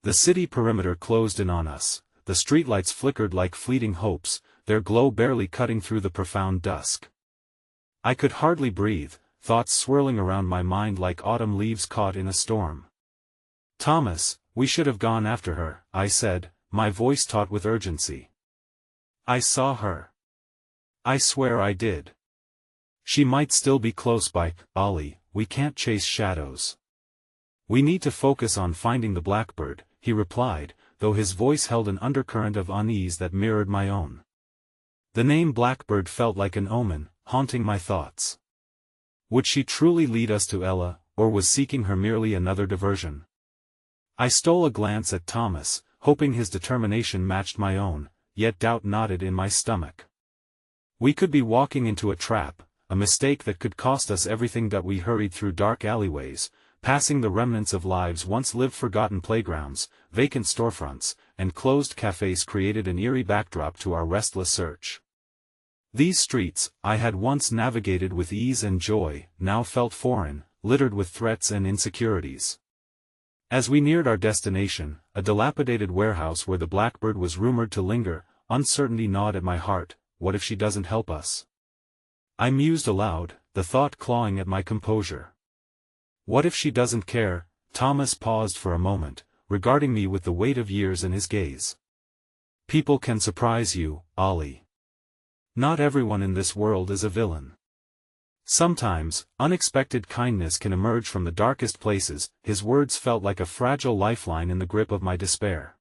The city perimeter closed in on us, the streetlights flickered like fleeting hopes, their glow barely cutting through the profound dusk. I could hardly breathe, thoughts swirling around my mind like autumn leaves caught in a storm. "Thomas, we should have gone after her," I said, my voice taut with urgency. "I saw her. I swear I did. She might still be close by." "Ollie, we can't chase shadows. We need to focus on finding the blackbird," he replied, though his voice held an undercurrent of unease that mirrored my own. The name Blackbird felt like an omen, haunting my thoughts. Would she truly lead us to Ella, or was seeking her merely another diversion? I stole a glance at Thomas, hoping his determination matched my own, yet doubt knotted in my stomach. We could be walking into a trap, a mistake that could cost us everything. We hurried through dark alleyways, passing the remnants of lives once lived. Forgotten playgrounds, vacant storefronts, and closed cafes created an eerie backdrop to our restless search. These streets, I had once navigated with ease and joy, now felt foreign, littered with threats and insecurities. As we neared our destination, a dilapidated warehouse where the Blackbird was rumored to linger, uncertainty gnawed at my heart. What if she doesn't help us? I mused aloud, the thought clawing at my composure. What if she doesn't care? Thomas paused for a moment, regarding me with the weight of years in his gaze. "People can surprise you, Ollie. Not everyone in this world is a villain. Sometimes, unexpected kindness can emerge from the darkest places." His words felt like a fragile lifeline in the grip of my despair.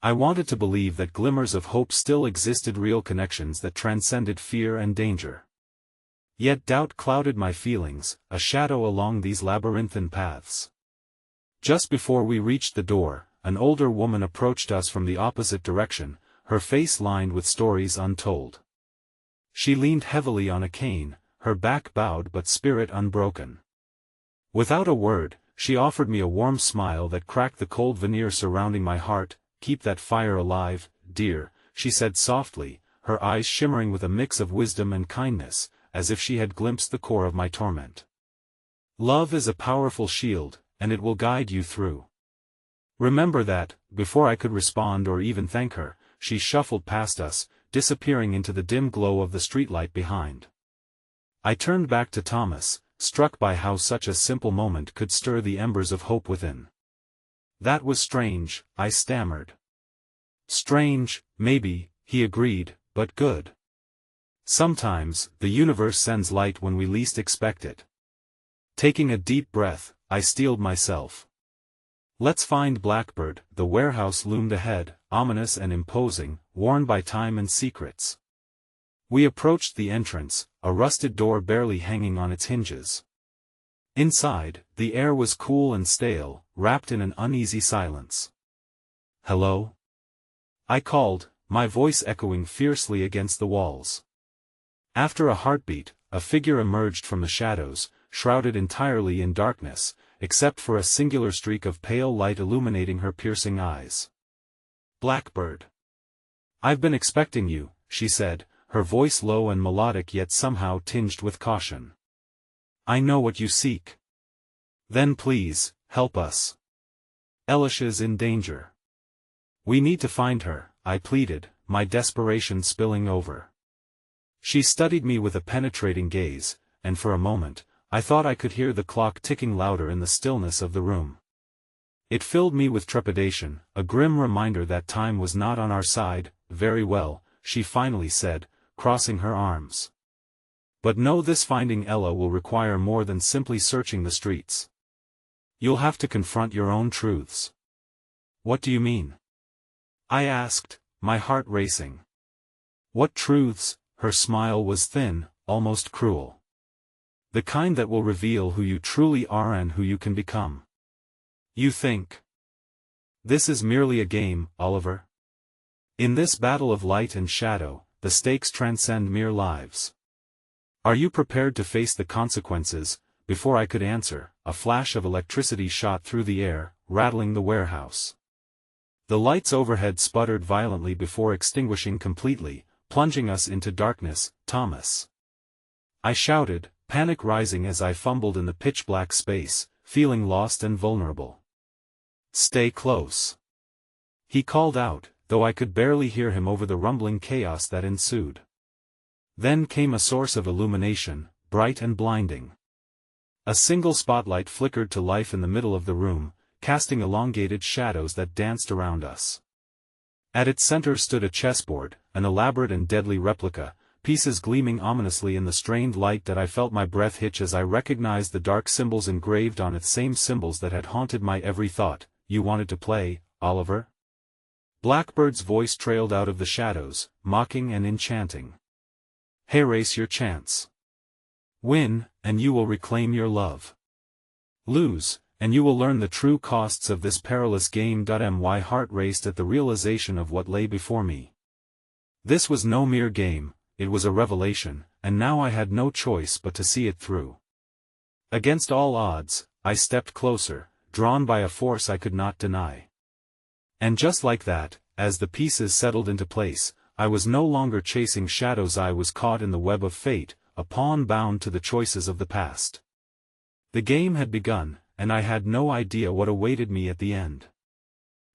I wanted to believe that glimmers of hope still existed, real connections that transcended fear and danger. Yet doubt clouded my feelings, a shadow along these labyrinthine paths. Just before we reached the door, an older woman approached us from the opposite direction, her face lined with stories untold. She leaned heavily on a cane, her back bowed but spirit unbroken. Without a word, she offered me a warm smile that cracked the cold veneer surrounding my heart. "Keep that fire alive, dear," she said softly, her eyes shimmering with a mix of wisdom and kindness, as if she had glimpsed the core of my torment. "Love is a powerful shield, and it will guide you through. Remember that." Before I could respond or even thank her, she shuffled past us, disappearing into the dim glow of the streetlight behind. I turned back to Thomas, struck by how such a simple moment could stir the embers of hope within. "That was strange," I stammered. "Strange, maybe," he agreed, "but good. Sometimes, the universe sends light when we least expect it." Taking a deep breath, I steeled myself. "Let's find Blackbird." The warehouse loomed ahead, ominous and imposing, worn by time and secrets. We approached the entrance, a rusted door barely hanging on its hinges. Inside, the air was cool and stale, wrapped in an uneasy silence. "Hello?" I called, my voice echoing fiercely against the walls. After a heartbeat, a figure emerged from the shadows, shrouded entirely in darkness, except for a singular streak of pale light illuminating her piercing eyes. Blackbird. "I've been expecting you," she said, her voice low and melodic yet somehow tinged with caution. "I know what you seek. Then please, help us. Elish is in danger. We need to find her," I pleaded, my desperation spilling over. She studied me with a penetrating gaze, and for a moment, I thought I could hear the clock ticking louder in the stillness of the room. It filled me with trepidation, a grim reminder that time was not on our side. "Very well," she finally said, crossing her arms. "But know this: finding Ella will require more than simply searching the streets. You'll have to confront your own truths." "What do you mean?" I asked, my heart racing. "What truths?" Her smile was thin, almost cruel. "The kind that will reveal who you truly are and who you can become. You think this is merely a game, Oliver? In this battle of light and shadow, the stakes transcend mere lives. Are you prepared to face the consequences?" Before I could answer, a flash of electricity shot through the air, rattling the warehouse. The lights overhead sputtered violently before extinguishing completely, plunging us into darkness. "Thomas!" I shouted, panic rising as I fumbled in the pitch-black space, feeling lost and vulnerable. "Stay close," he called out, though I could barely hear him over the rumbling chaos that ensued. Then came a source of illumination, bright and blinding. A single spotlight flickered to life in the middle of the room, casting elongated shadows that danced around us. At its center stood a chessboard, an elaborate and deadly replica, pieces gleaming ominously in the strained light that I felt my breath hitch as I recognized the dark symbols engraved on it, same symbols that had haunted my every thought. "You wanted to play, Oliver?" Blackbird's voice trailed out of the shadows, mocking and enchanting. "Race your chance. Win, and you will reclaim your love. Lose, and you will learn the true costs of this perilous game." My heart raced at the realization of what lay before me. This was no mere game, it was a revelation, and now I had no choice but to see it through. Against all odds, I stepped closer, drawn by a force I could not deny. And just like that, as the pieces settled into place, I was no longer chasing shadows. I was caught in the web of fate, a pawn bound to the choices of the past. The game had begun, and I had no idea what awaited me at the end.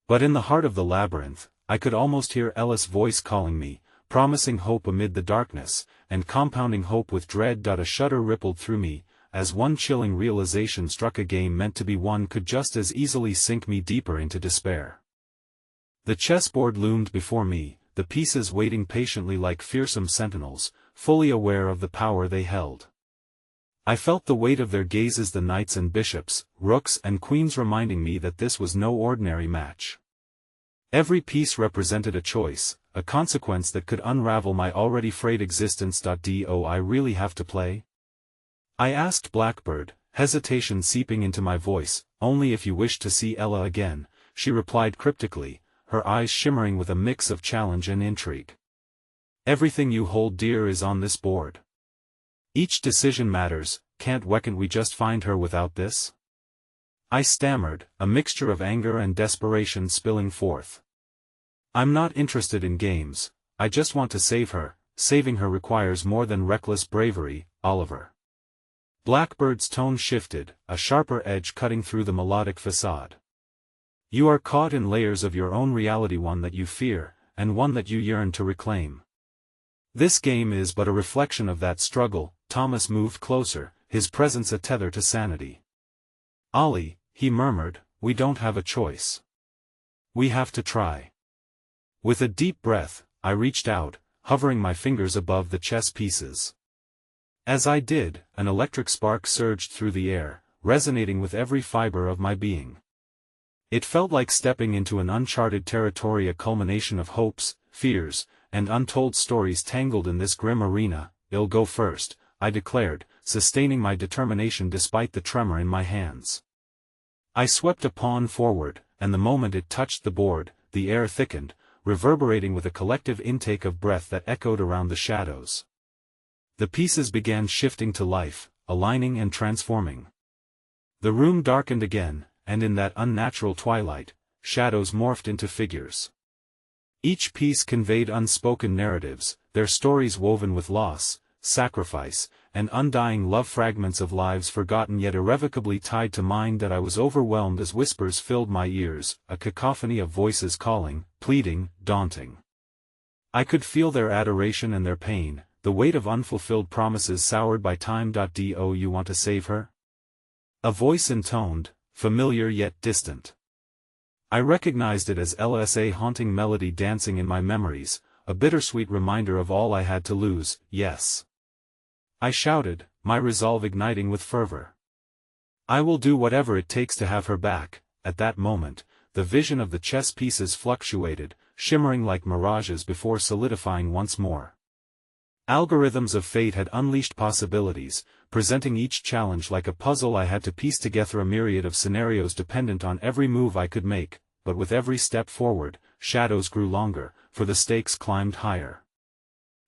But in the heart of the labyrinth, I could almost hear Ella's voice calling me, promising hope amid the darkness, and compounding hope with dread. A shudder rippled through me, as one chilling realization struck: a game meant to be won could just as easily sink me deeper into despair. The chessboard loomed before me, the pieces waiting patiently like fearsome sentinels, fully aware of the power they held. I felt the weight of their gazes, the knights and bishops, rooks and queens, reminding me that this was no ordinary match. Every piece represented a choice, a consequence that could unravel my already frayed existence. Do I really have to play? I asked Blackbird, hesitation seeping into my voice. "Only if you wish to see Ella again," she replied cryptically, her eyes shimmering with a mix of challenge and intrigue. "Everything you hold dear is on this board. Each decision matters. Can't we just find her without this?" I stammered, a mixture of anger and desperation spilling forth. "I'm not interested in games, I just want to save her. Saving her requires more than reckless bravery, Oliver." Blackbird's tone shifted, a sharper edge cutting through the melodic facade. "You are caught in layers of your own reality, one that you fear, and one that you yearn to reclaim. This game is but a reflection of that struggle." Thomas moved closer, his presence a tether to sanity. "Ollie," he murmured, "we don't have a choice. We have to try." With a deep breath, I reached out, hovering my fingers above the chess pieces. As I did, an electric spark surged through the air, resonating with every fiber of my being. It felt like stepping into an uncharted territory, a culmination of hopes, fears, and untold stories tangled in this grim arena. "I'll go first," I declared, sustaining my determination despite the tremor in my hands. I swept a pawn forward, and the moment it touched the board, the air thickened, reverberating with a collective intake of breath that echoed around the shadows. The pieces began shifting to life, aligning and transforming. The room darkened again, and in that unnatural twilight, shadows morphed into figures. Each piece conveyed unspoken narratives, their stories woven with loss, sacrifice, and undying love, fragments of lives forgotten yet irrevocably tied to mine. That I was overwhelmed as whispers filled my ears, a cacophony of voices calling, pleading, daunting. I could feel their adoration and their pain, the weight of unfulfilled promises soured by time. Do you want to save her? A voice intoned, familiar yet distant. I recognized it as Ella's, a haunting melody dancing in my memories, a bittersweet reminder of all I had to lose. Yes. I shouted, my resolve igniting with fervor. I will do whatever it takes to have her back. At that moment, the vision of the chess pieces fluctuated, shimmering like mirages before solidifying once more. Algorithms of fate had unleashed possibilities, presenting each challenge like a puzzle I had to piece together, a myriad of scenarios dependent on every move I could make, but with every step forward, shadows grew longer, for the stakes climbed higher.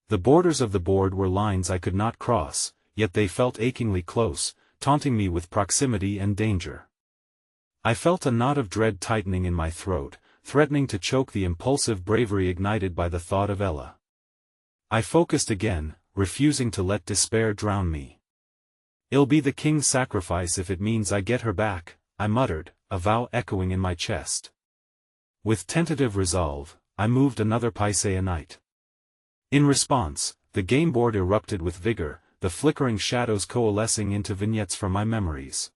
The borders of the board were lines I could not cross, yet they felt achingly close, taunting me with proximity and danger. I felt a knot of dread tightening in my throat, threatening to choke the impulsive bravery ignited by the thought of Ella. I focused again, refusing to let despair drown me. "It'll be the king's sacrifice if it means I get her back," I muttered, a vow echoing in my chest. With tentative resolve, I moved another piece a night. In response, the game board erupted with vigor, the flickering shadows coalescing into vignettes from my memories.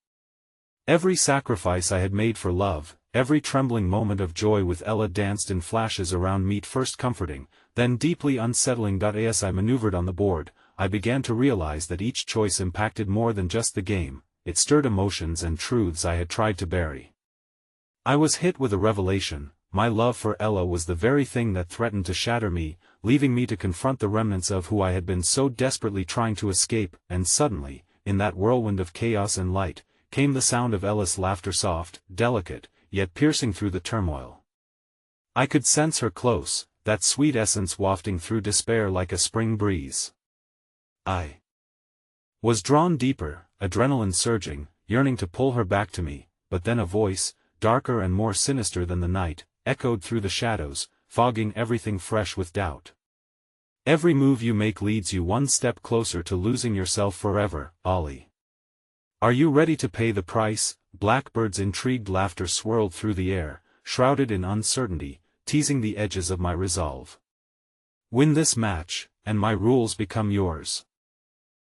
Every sacrifice I had made for love, every trembling moment of joy with Ella danced in flashes around me, first comforting, then deeply unsettling. As I maneuvered on the board, I began to realize that each choice impacted more than just the game, it stirred emotions and truths I had tried to bury. I was hit with a revelation: my love for Ella was the very thing that threatened to shatter me, leaving me to confront the remnants of who I had been so desperately trying to escape. And suddenly, in that whirlwind of chaos and light, came the sound of Ella's laughter, soft, delicate, yet piercing through the turmoil. I could sense her close, that sweet essence wafting through despair like a spring breeze. I was drawn deeper, adrenaline surging, yearning to pull her back to me, but then a voice, darker and more sinister than the night, echoed through the shadows, fogging everything fresh with doubt. "Every move you make leads you one step closer to losing yourself forever, Ollie. Are you ready to pay the price?" Blackbird's intrigued laughter swirled through the air, shrouded in uncertainty, teasing the edges of my resolve. "Win this match, and my rules become yours.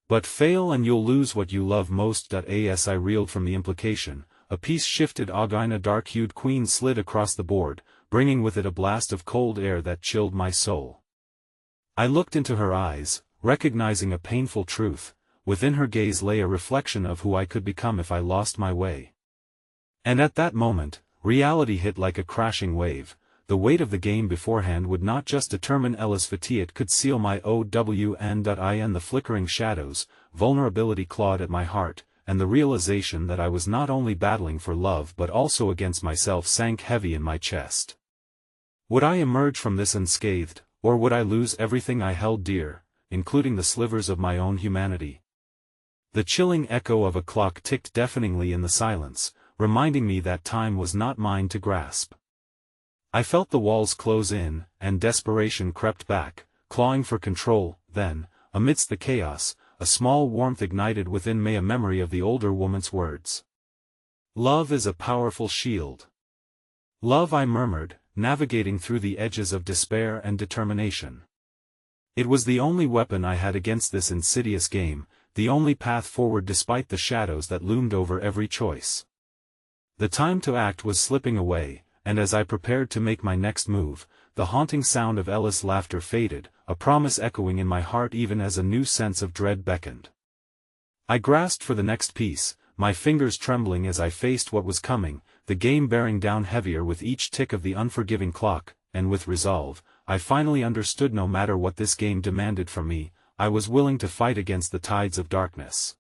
But fail and you'll lose what you love most." As I reeled from the implication, a piece shifted. A dark-hued queen slid across the board, bringing with it a blast of cold air that chilled my soul. I looked into her eyes, recognizing a painful truth: within her gaze lay a reflection of who I could become if I lost my way. And at that moment, reality hit like a crashing wave. The weight of the game beforehand would not just determine Ella's fate, it could seal my own. The flickering shadows, vulnerability clawed at my heart, and the realization that I was not only battling for love but also against myself sank heavy in my chest. Would I emerge from this unscathed, or would I lose everything I held dear, including the slivers of my own humanity? The chilling echo of a clock ticked deafeningly in the silence, reminding me that time was not mine to grasp. I felt the walls close in, and desperation crept back, clawing for control. Then, amidst the chaos, a small warmth ignited within me, a memory of the older woman's words. "Love is a powerful shield." "Love," I murmured, navigating through the edges of despair and determination. It was the only weapon I had against this insidious game, the only path forward despite the shadows that loomed over every choice. The time to act was slipping away, and as I prepared to make my next move, the haunting sound of Ella's laughter faded, a promise echoing in my heart even as a new sense of dread beckoned. I grasped for the next piece, my fingers trembling as I faced what was coming, the game bearing down heavier with each tick of the unforgiving clock, and with resolve, I finally understood: no matter what this game demanded from me, I was willing to fight against the tides of darkness.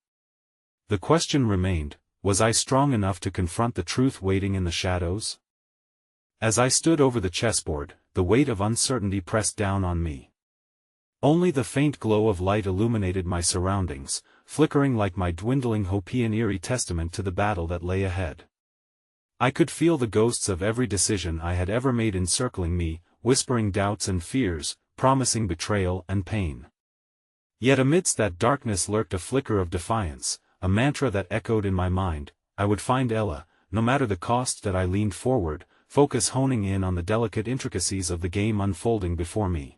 The question remained: was I strong enough to confront the truth waiting in the shadows? As I stood over the chessboard, the weight of uncertainty pressed down on me. Only the faint glow of light illuminated my surroundings, flickering like my dwindling hope, an eerie testament to the battle that lay ahead. I could feel the ghosts of every decision I had ever made encircling me, whispering doubts and fears, promising betrayal and pain. Yet amidst that darkness lurked a flicker of defiance, a mantra that echoed in my mind: I would find Ella, no matter the cost. That I leaned forward, focus honing in on the delicate intricacies of the game unfolding before me.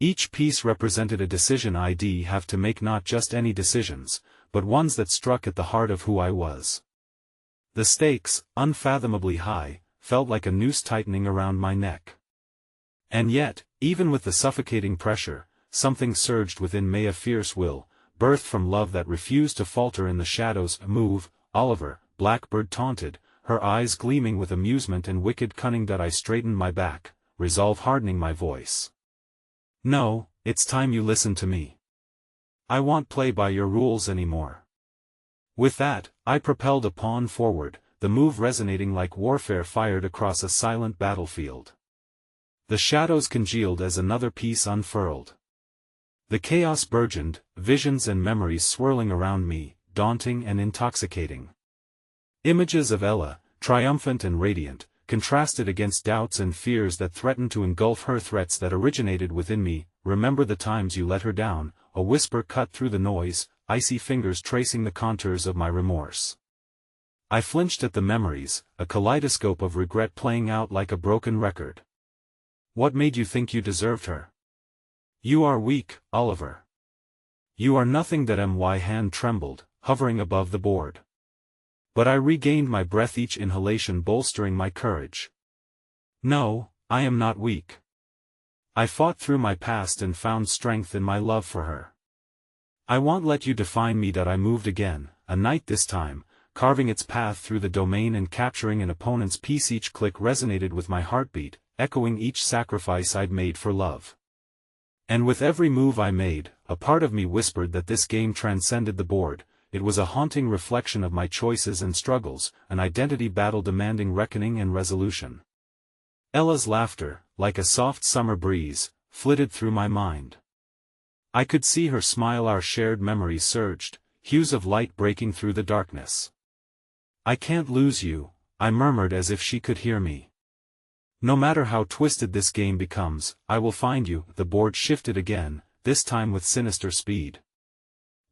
Each piece represented a decision I'd have to make, not just any decisions, but ones that struck at the heart of who I was. The stakes, unfathomably high, felt like a noose tightening around my neck. And yet, even with the suffocating pressure, something surged within me, a fierce will, birthed from love that refused to falter in the shadows. Move, Oliver, Blackbird taunted, her eyes gleaming with amusement and wicked cunning. That I straightened my back, resolve hardening my voice. No, it's time you listen to me. I won't play by your rules anymore. With that, I propelled a pawn forward, the move resonating like warfare fired across a silent battlefield. The shadows congealed as another piece unfurled. The chaos burgeoned, visions and memories swirling around me, daunting and intoxicating. Images of Ella, triumphant and radiant, contrasted against doubts and fears that threatened to engulf her. Threats that originated within me: remember the times you let her down. A whisper cut through the noise, icy fingers tracing the contours of my remorse. I flinched at the memories, a kaleidoscope of regret playing out like a broken record. What made you think you deserved her? You are weak, Oliver. You are nothing. That my hand trembled, hovering above the board. But I regained my breath, each inhalation bolstering my courage. No, I am not weak. I fought through my past and found strength in my love for her. I won't let you define me. That I moved again, a knight this time, carving its path through the domain and capturing an opponent's piece. Each click resonated with my heartbeat, echoing each sacrifice I'd made for love. And with every move I made, a part of me whispered that this game transcended the board. It was a haunting reflection of my choices and struggles, an identity battle demanding reckoning and resolution. Ella's laughter, like a soft summer breeze, flitted through my mind. I could see her smile. Our shared memories surged, hues of light breaking through the darkness. I can't lose you, I murmured as if she could hear me. No matter how twisted this game becomes, I will find you. The board shifted again, this time with sinister speed.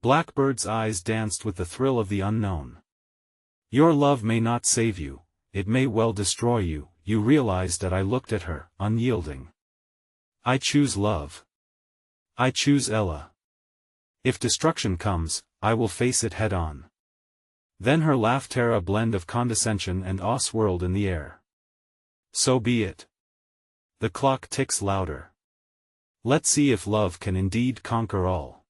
Blackbird's eyes danced with the thrill of the unknown. Your love may not save you, it may well destroy you. You realized that. I looked at her, unyielding. I choose love. I choose Ella. If destruction comes, I will face it head on. Then her laughter, a blend of condescension and awe, swirled in the air. So be it. The clock ticks louder. Let's see if love can indeed conquer all.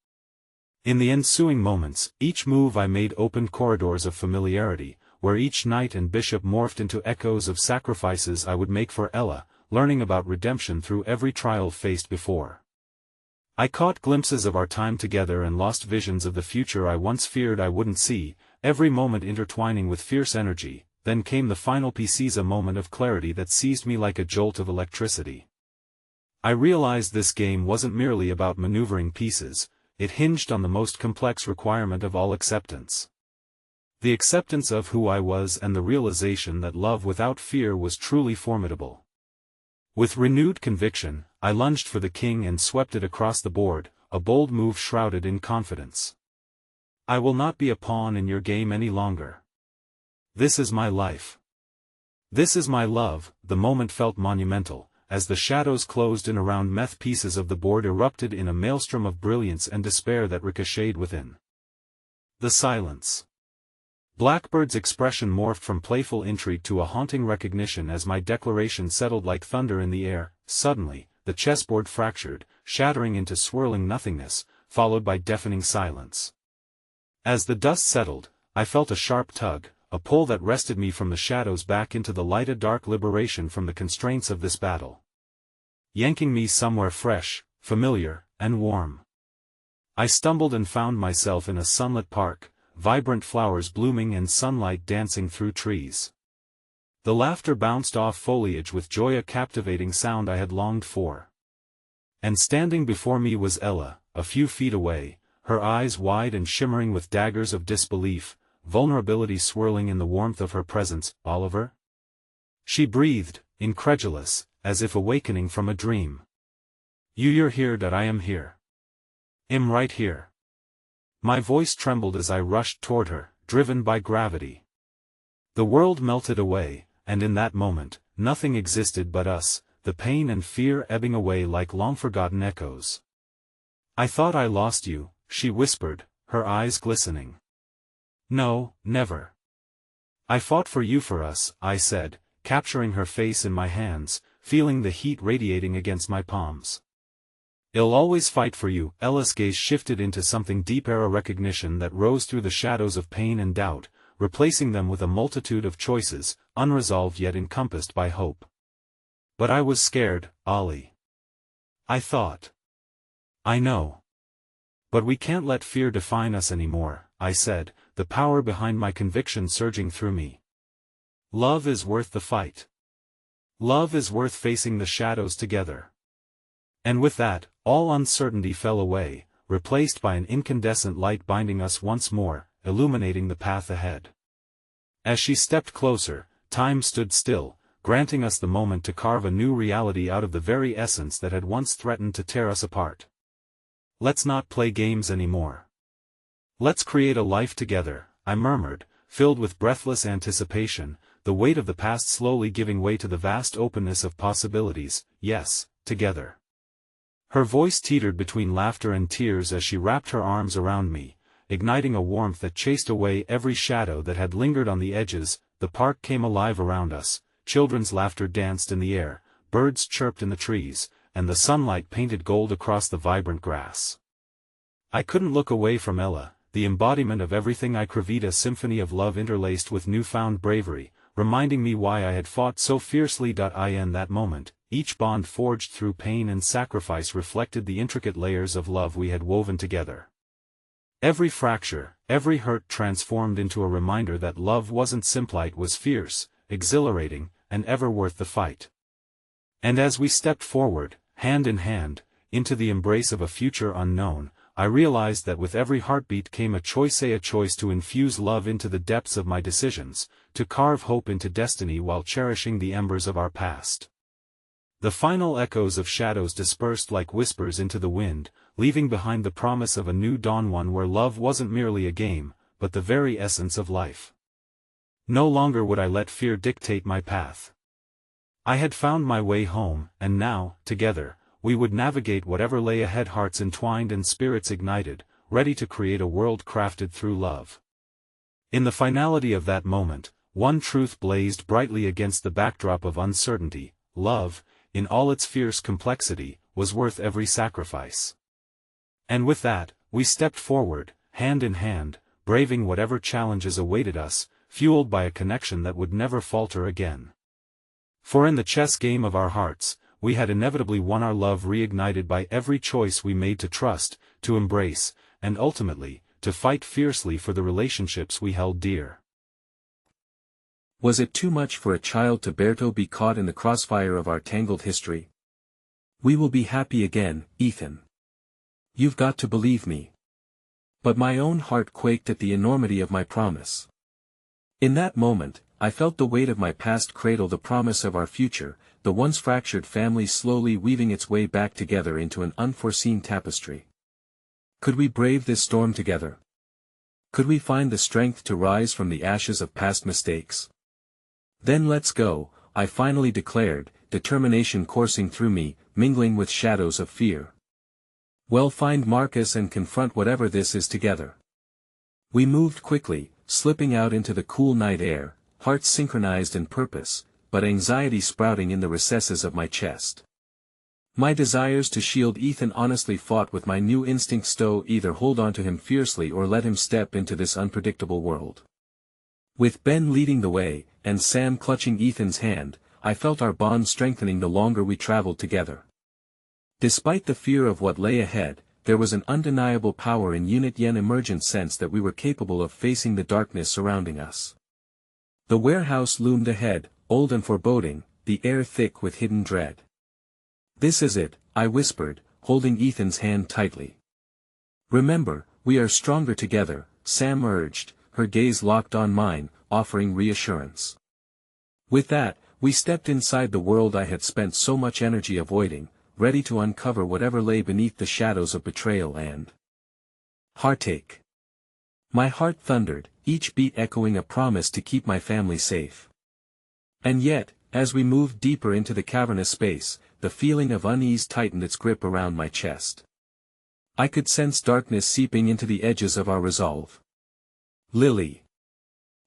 In the ensuing moments, each move I made opened corridors of familiarity, where each knight and bishop morphed into echoes of sacrifices I would make for Ella, learning about redemption through every trial faced before. I caught glimpses of our time together and lost visions of the future I once feared I wouldn't see, every moment intertwining with fierce energy. Then came the final piece, a moment of clarity that seized me like a jolt of electricity. I realized this game wasn't merely about maneuvering pieces. It hinged on the most complex requirement of all: acceptance. The acceptance of who I was and the realization that love without fear was truly formidable. With renewed conviction, I lunged for the king and swept it across the board, a bold move shrouded in confidence. I will not be a pawn in your game any longer. This is my life. This is my love. The moment felt monumental. As the shadows closed in around me, pieces of the board erupted in a maelstrom of brilliance and despair that ricocheted within. The silence. Blackbird's expression morphed from playful intrigue to a haunting recognition as my declaration settled like thunder in the air. Suddenly, the chessboard fractured, shattering into swirling nothingness, followed by deafening silence. As the dust settled, I felt a sharp tug, a pull that wrested me from the shadows back into the light, a dark liberation from the constraints of this battle. Yanking me somewhere fresh, familiar, and warm. I stumbled and found myself in a sunlit park, vibrant flowers blooming and sunlight dancing through trees. The laughter bounced off foliage with joy, a captivating sound I had longed for. And standing before me was Ella, a few feet away, her eyes wide and shimmering with daggers of disbelief, vulnerability swirling in the warmth of her presence. "Oliver?" she breathed, incredulous, as if awakening from a dream. You're here that I am here. I'm right here." My voice trembled as I rushed toward her, driven by gravity. The world melted away, and in that moment, nothing existed but us, the pain and fear ebbing away like long-forgotten echoes. "I thought I lost you," she whispered, her eyes glistening. "No, never. I fought for you, for us," I said, capturing her face in my hands, feeling the heat radiating against my palms. "I'll always fight for you." Ella's gaze shifted into something deeper, a recognition that rose through the shadows of pain and doubt, replacing them with a multitude of choices, unresolved yet encompassed by hope. "But I was scared, Ollie. I thought. I know. But we can't let fear define us anymore," I said, the power behind my conviction surging through me. "Love is worth the fight. Love is worth facing the shadows together." And with that, all uncertainty fell away, replaced by an incandescent light binding us once more, illuminating the path ahead. As she stepped closer, time stood still, granting us the moment to carve a new reality out of the very essence that had once threatened to tear us apart. "Let's not play games anymore. Let's create a life together," I murmured, filled with breathless anticipation, the weight of the past slowly giving way to the vast openness of possibilities. "Yes, together." Her voice teetered between laughter and tears as she wrapped her arms around me, igniting a warmth that chased away every shadow that had lingered on the edges. The park came alive around us, children's laughter danced in the air, birds chirped in the trees, and the sunlight painted gold across the vibrant grass. I couldn't look away from Ella, the embodiment of everything I craved, a symphony of love interlaced with newfound bravery, reminding me why I had fought so fiercely. In that moment, each bond forged through pain and sacrifice reflected the intricate layers of love we had woven together. Every fracture, every hurt transformed into a reminder that love wasn't simple, it was fierce, exhilarating, and ever worth the fight. And as we stepped forward, hand in hand, into the embrace of a future unknown, I realized that with every heartbeat came a choice to infuse love into the depths of my decisions, to carve hope into destiny while cherishing the embers of our past. The final echoes of shadows dispersed like whispers into the wind, leaving behind the promise of a new dawn, one where love wasn't merely a game, but the very essence of life. No longer would I let fear dictate my path. I had found my way home, and now, together, we would navigate whatever lay ahead, hearts entwined and spirits ignited, ready to create a world crafted through love. In the finality of that moment, one truth blazed brightly against the backdrop of uncertainty: love, in all its fierce complexity, was worth every sacrifice. And with that, we stepped forward, hand in hand, braving whatever challenges awaited us, fueled by a connection that would never falter again. For in the chess game of our hearts, we had inevitably won, our love reignited by every choice we made to trust, to embrace, and ultimately, to fight fiercely for the relationships we held dear. Was it too much for a child to bear to be caught in the crossfire of our tangled history? We will be happy again, Ethan. You've got to believe me. But my own heart quaked at the enormity of my promise. In that moment, I felt the weight of my past cradle the promise of our future, the once fractured family slowly weaving its way back together into an unforeseen tapestry. Could we brave this storm together? Could we find the strength to rise from the ashes of past mistakes? Then let's go, I finally declared, determination coursing through me, mingling with shadows of fear. We'll find Marcus and confront whatever this is together. We moved quickly, slipping out into the cool night air, hearts synchronized in purpose, but anxiety sprouting in the recesses of my chest. My desires to shield Ethan honestly fought with my new instincts to either hold on to him fiercely or let him step into this unpredictable world. With Ben leading the way, and Sam clutching Ethan's hand, I felt our bond strengthening the longer we traveled together. Despite the fear of what lay ahead, there was an undeniable power in unit yen emergent sense that we were capable of facing the darkness surrounding us. The warehouse loomed ahead, old and foreboding, the air thick with hidden dread. This is it, I whispered, holding Ethan's hand tightly. "Remember, we are stronger together," Sam urged, her gaze locked on mine, offering reassurance. With that, we stepped inside the world I had spent so much energy avoiding, ready to uncover whatever lay beneath the shadows of betrayal and heartache. My heart thundered, each beat echoing a promise to keep my family safe. And yet, as we moved deeper into the cavernous space, the feeling of unease tightened its grip around my chest. I could sense darkness seeping into the edges of our resolve. "Lily!"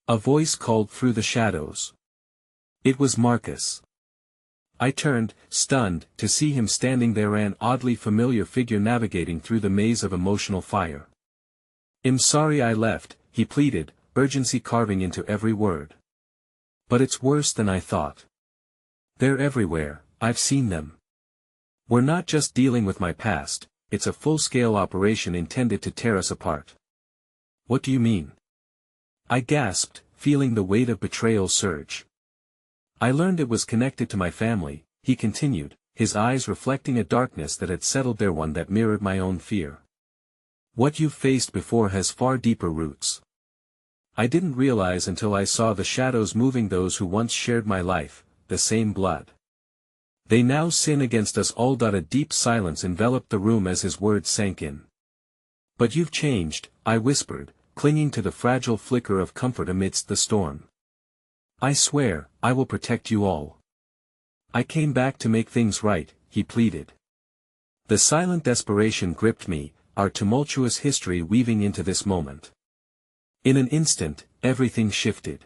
A voice called through the shadows. It was Marcus. I turned, stunned, to see him standing there, an oddly familiar figure navigating through the maze of emotional fire. "I'm sorry I left," he pleaded, urgency carving into every word. "But it's worse than I thought. They're everywhere, I've seen them. We're not just dealing with my past, it's a full-scale operation intended to tear us apart." "What do you mean?" I gasped, feeling the weight of betrayal surge. "I learned it was connected to my family," he continued, his eyes reflecting a darkness that had settled there, one that mirrored my own fear. "What you've faced before has far deeper roots. I didn't realize until I saw the shadows moving those who once shared my life, the same blood. They now sin against us all." A deep silence enveloped the room as his words sank in. "But you've changed," I whispered, clinging to the fragile flicker of comfort amidst the storm. "I swear, I will protect you all." "I came back to make things right," he pleaded. The silent desperation gripped me, our tumultuous history weaving into this moment. In an instant, everything shifted.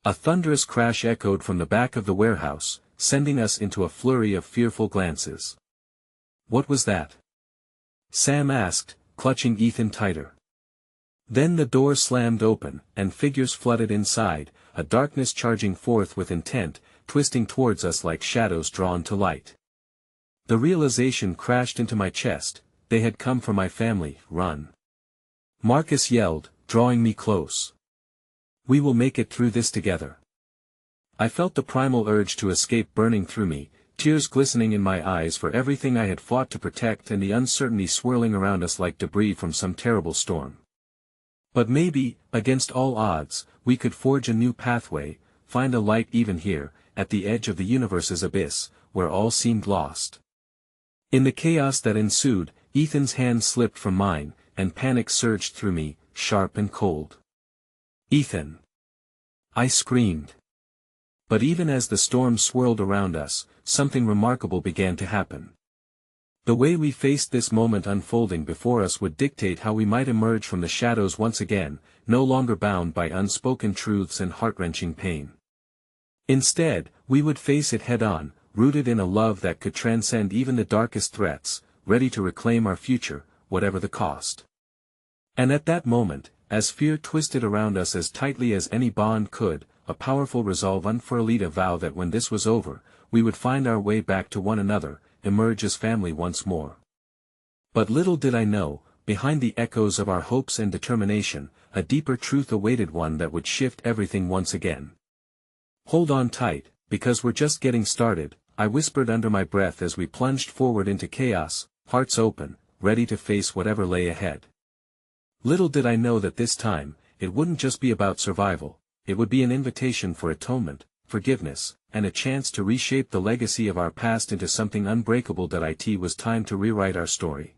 A thunderous crash echoed from the back of the warehouse, sending us into a flurry of fearful glances. "What was that?" Sam asked, clutching Ethan tighter. Then the door slammed open, and figures flooded inside, a darkness charging forth with intent, twisting towards us like shadows drawn to light. The realization crashed into my chest: they had come for my family. "Run!" Marcus yelled, drawing me close. "We will make it through this together." I felt the primal urge to escape burning through me, tears glistening in my eyes for everything I had fought to protect and the uncertainty swirling around us like debris from some terrible storm. But maybe, against all odds, we could forge a new pathway, find a light even here, at the edge of the universe's abyss, where all seemed lost. In the chaos that ensued, Ethan's hand slipped from mine, and panic surged through me, sharp and cold. "Ethan!" I screamed. But even as the storm swirled around us, something remarkable began to happen. The way we faced this moment unfolding before us would dictate how we might emerge from the shadows once again, no longer bound by unspoken truths and heart-wrenching pain. Instead, we would face it head-on, rooted in a love that could transcend even the darkest threats, ready to reclaim our future, whatever the cost. And at that moment, as fear twisted around us as tightly as any bond could, a powerful resolve unfurled, a vow that when this was over, we would find our way back to one another, emerge as family once more. But little did I know, behind the echoes of our hopes and determination, a deeper truth awaited, one that would shift everything once again. "Hold on tight, because we're just getting started," I whispered under my breath as we plunged forward into chaos, hearts open, ready to face whatever lay ahead. Little did I know that this time, it wouldn't just be about survival, it would be an invitation for atonement, forgiveness, and a chance to reshape the legacy of our past into something unbreakable. It was time to rewrite our story.